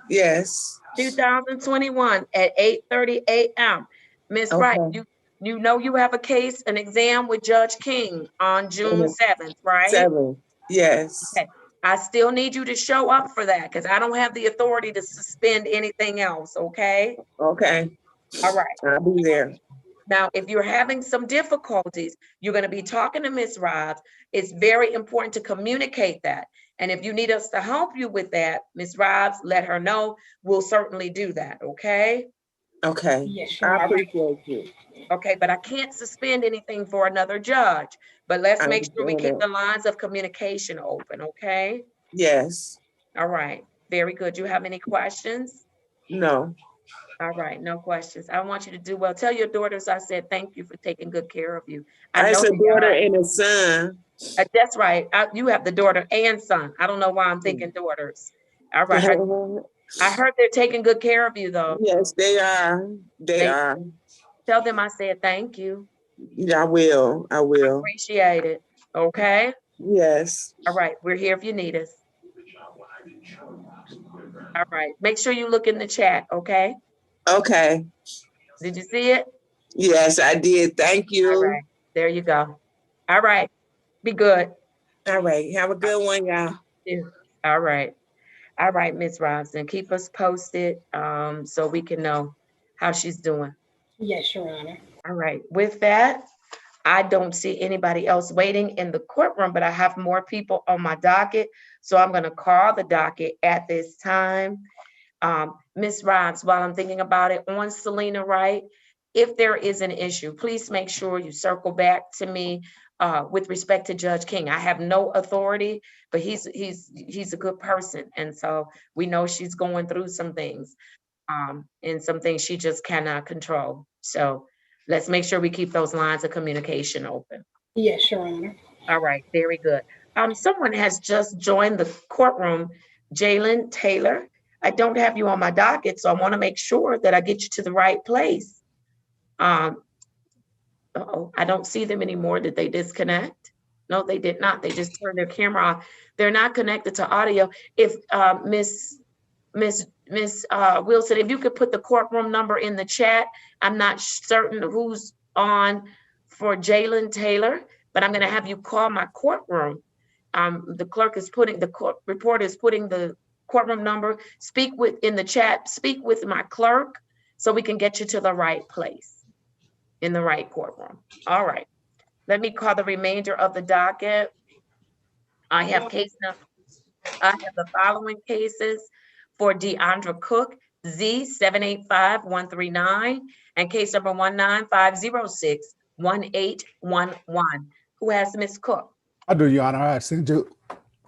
yes. 2021 at 8:30 a.m. Miss Wright, Okay. you know you have a case, an exam with Judge King on June 7th, right? 7. Yes. Okay. I still need you to show up for that because I don't have the authority to suspend anything else, okay? Okay. All right. I'll be there. Now, if you're having some difficulties, you're going to be talking to Miss Robs. It's very important to communicate that. And if you need us to help you with that, Miss Robs, let her know. We'll certainly do that, okay? Okay. Yes, Your I Honor. appreciate you. Okay, but I can't suspend anything for another judge. But let's I make sure we understand keep that. the lines of communication open, okay? Yes. All right, very good. You have any questions? No. All right, no questions. I want you to do well. Tell your daughters I said thank you for taking good care of you. I I know have a they daughter are. and a son. That's right. You have the daughter and son. I don't know why I'm thinking daughters. All right. I heard they're taking good care of you though. Yes, they are. They They are. tell them I said thank you. Yeah, I will. I will. Appreciate it. Okay. Yes. All right. We're here if you need us. All right. Make sure you look in the chat. Okay. Okay. Did you see it? Yes, I did. Thank All you. right. There you go. All right. Be good. All right. Have a good one, y'all. Yeah. All right. All right, Miss Robinson, keep us posted so we can know how she's doing. Yes, Your Honor. All right. With that, I don't see anybody else waiting in the courtroom, but I have more people on my docket. So I'm going to call the docket at this time. Ms. Robs, while I'm thinking about it, on Selena Wright, if there is an issue, please make sure you circle back to me with respect to Judge King. I have no authority, but he's a good person. And so we know she's going through some things. and some things she just cannot control. So let's make sure we keep those lines of communication open. Yes, Your Honor. All right, very good. Someone has just joined the courtroom, Jalen Taylor. I don't have you on my docket, so I want to make sure that I get you to the right place. Uh-oh, I don't see them anymore. Did they disconnect? No, they did not. They just turned their camera off. They're not connected to audio. If Miss Wilson, if you could put the courtroom number in the chat. I'm not certain who's on for Jalen Taylor, but I'm going to have you call my courtroom. The clerk is putting, the court reporter is putting the courtroom number. Speak with, in the chat, speak with my clerk so we can get you to the right place in the right courtroom. All right. Let me call the remainder of the docket. I have the following cases for Deandra Cook, Z785139, and case number 195061811. Who has Miss Cook? I do, Your Honor. I sent you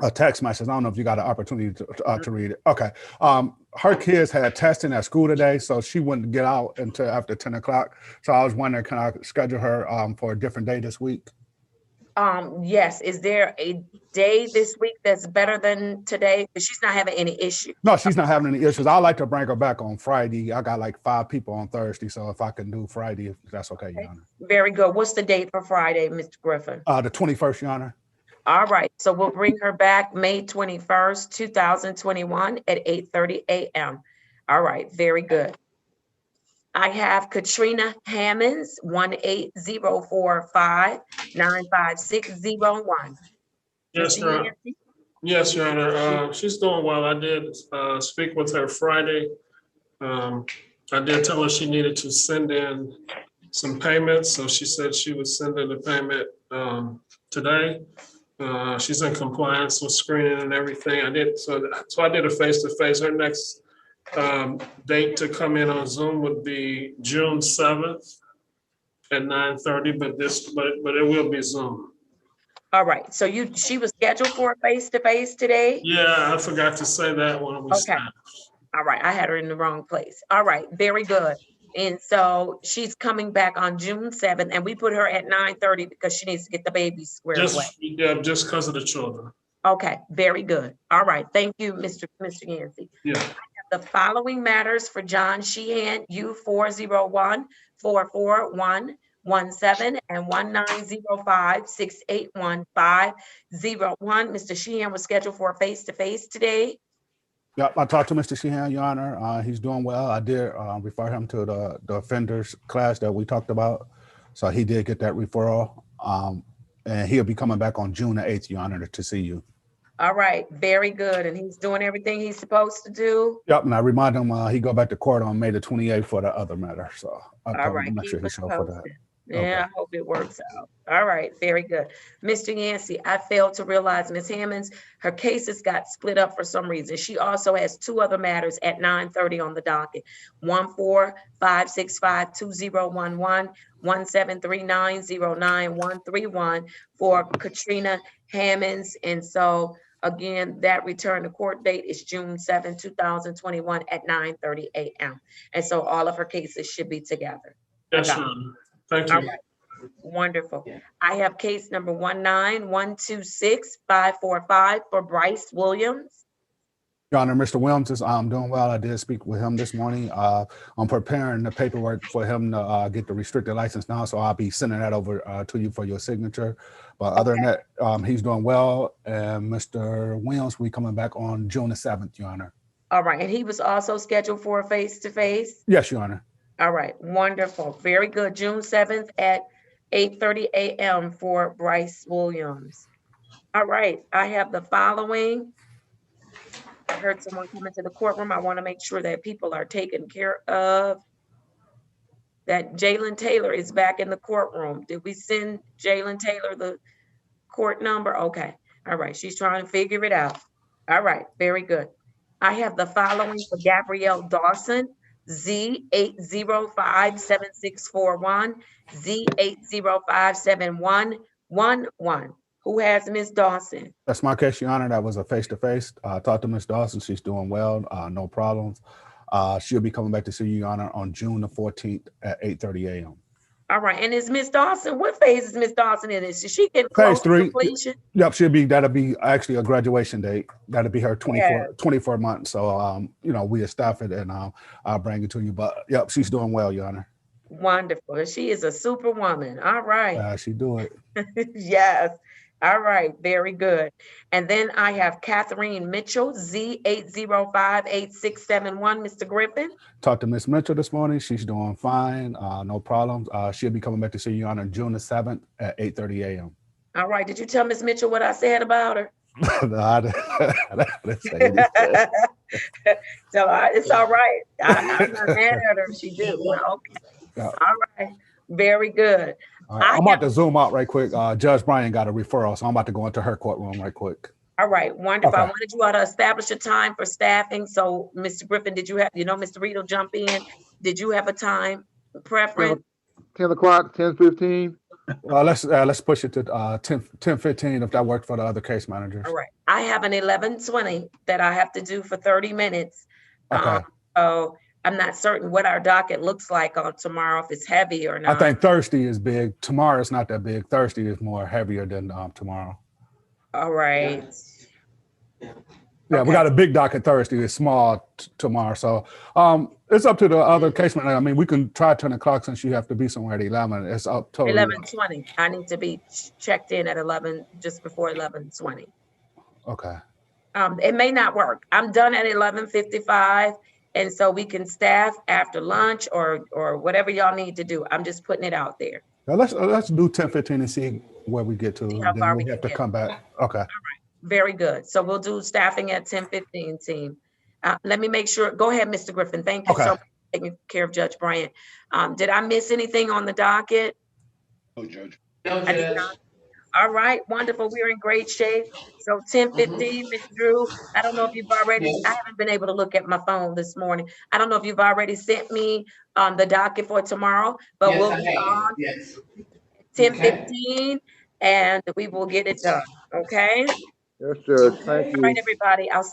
a text message. I don't know if you got an opportunity to read it. Okay. Her kids had testing at school today, so she wouldn't get out until after 10 o'clock. So I was wondering, can I schedule her for a different day this week? Yes. Is there a day this week that's better than today? But she's not having any issue. No, she's not having any issues. I'd like to bring her back on Friday. I got like 5 people on Thursday, so if I can do Friday, if that's okay, Your Honor. Very good. What's the date for Friday, Mr. Griffin? The 21st, Your Honor. All right. So we'll bring her back May 21st, 2021 at 8:30 a.m. All right. Very good. I have Katrina Hammonds, 18045-95601. Yes, Your Honor. Yes, Your Honor. She's doing well. I did speak with her Friday. I did tell her she needed to send in some payments, so she said she would send in the payment today. She's in compliance with screening and everything. I did so I did a face-to-face. Her next date to come in on Zoom would be June 7th at 9:30, but it will be Zoom. All right. So she was scheduled for a face-to-face today? Yeah, I forgot to say that when we started. All right. I had her in the wrong place. All right. Very good. And so she's coming back on June 7th, and we put her at 9:30 because she needs to get the baby squared away. Yeah, just because of the children. Okay, very good. All right, thank you, Mr. Yancey. Yeah. I have the following matters for John Sheehan, U401-44117 and 1905681-501. Mr. Sheehan was scheduled for a face-to-face today. Yep, I talked to Mr. Sheehan, Your Honor. He's doing well. I did refer him to the offenders class that we talked about. So he did get that referral. And he'll be coming back on June the 8th, Your Honor, to see you. All right, very good. And he's doing everything he's supposed to do? Yep, and I remind him he go back to court on May the 28th for the other matter. So I All told right, him to make sure he show for that. Yeah, Okay. I hope it works out. All right, very good. Mr. Yancey, I failed to realize Ms. Hammonds, her cases got split up for some reason. She also has 2 other matters at 9:30 on the docket. 145652011, 173909131 for Katrina Hammonds. And so again, that return to court date is June 7, 2021 at 9:30 a.m. And so all of her cases should be together. Yes, Your Honor. Thank you. All right. Wonderful. I have case number 19126-545 for Bryce Williams. Your Honor, Mr. Williams is doing well. I did speak with him this morning. I'm preparing the paperwork for him to get the restricted license now, so I'll be sending that over to you for your signature. But other than that, he's doing well. And Mr. Williams will be coming back on June the 7th, Your Honor. All right. And he was also scheduled for a face-to-face? Yes, Your Honor. All right. Wonderful. Very good. June 7th at 8:30 a.m. for Bryce Williams. All right. I have the following. I heard someone come into the courtroom. I want to make sure that people are taken care of. That Jalen Taylor is back in the courtroom. Did we send Jalen Taylor the court number? Okay. All right. She's trying to figure it out. All right. Very good. I have the following for Gabrielle Dawson, Z8057641, Z8057111. Who has Ms. Dawson? That's my case, Your Honor. That was a face-to-face. I talked to Ms. Dawson. She's doing well. No problems. She'll be coming back to see you, Your Honor, on June the 14th at 8:30 a.m. All right, and is Miss Dawson, what phase is Miss Dawson in? Is she getting Phase close to 3. completion? Yep, that'll be actually a graduation date. That'll be her 24 months. So, we staff it and I'll bring it to you. But yep, she's doing well, Your Honor. Wonderful. She is a superwoman. All right. She do it. Yes. All right. Very good. And then I have Catherine Mitchell, Z8058671. Mr. Griffin. Talked to Miss Mitchell this morning. She's doing fine. No problems. She'll be coming back to see you on June the 7th at 8:30 a.m. All right. Did you tell Miss Mitchell what I said about her? No, I didn't say anything. So it's all right. I'm not mad at her if she do. Okay. Yeah. All right. Very good. All right, I'm about to zoom out right quick. Judge Bryan got a referral, so I'm about to go into her courtroom right quick. All right, wonderful. Okay. I wanted you all to establish a time for staffing. So, Mr. Griffin, did you have, Mr. Reed will jump in. Did you have a time preference? 10 o'clock, 10:15. Let's push it to 10:15 if that worked for the other case managers. All right. I have an 11:20 that I have to do for 30 minutes. Okay. So I'm not certain what our docket looks like on tomorrow, if it's heavy or not. I think Thursday is big. Tomorrow is not that big. Thursday is more heavier than tomorrow. All right. Yeah, we got a big docket Thursday. It's small tomorrow. So it's up to the other case manager. I mean, we can try 10 o'clock since you have to be somewhere at 11. It's up totally. 11:20. I need to be checked in at 11, just before 11:20. Okay. It may not work. I'm done at 11:55. And so we can staff after lunch or whatever y'all need to do. I'm just putting it out there. Now let's do 10:15 and see where we get to. how far Then we we have can to get. come back. Okay. Very good. So we'll do staffing at 10:15, team. Let me make sure. Go ahead, Mr. Griffin. Thank you so much for taking care of Judge Bryant. Did I miss anything on the docket? No, Judge. I did not. All right, wonderful. We're in great shape. So 10:15, Ms. Drew, I don't know if you've already, I haven't been able to look at my phone this morning. I don't know if you've already sent me the docket for tomorrow, but Yes, we'll I be have. on Yes. 10:15 and we will get it done, okay? Yes, Judge. Thank All you. right, everybody, I'll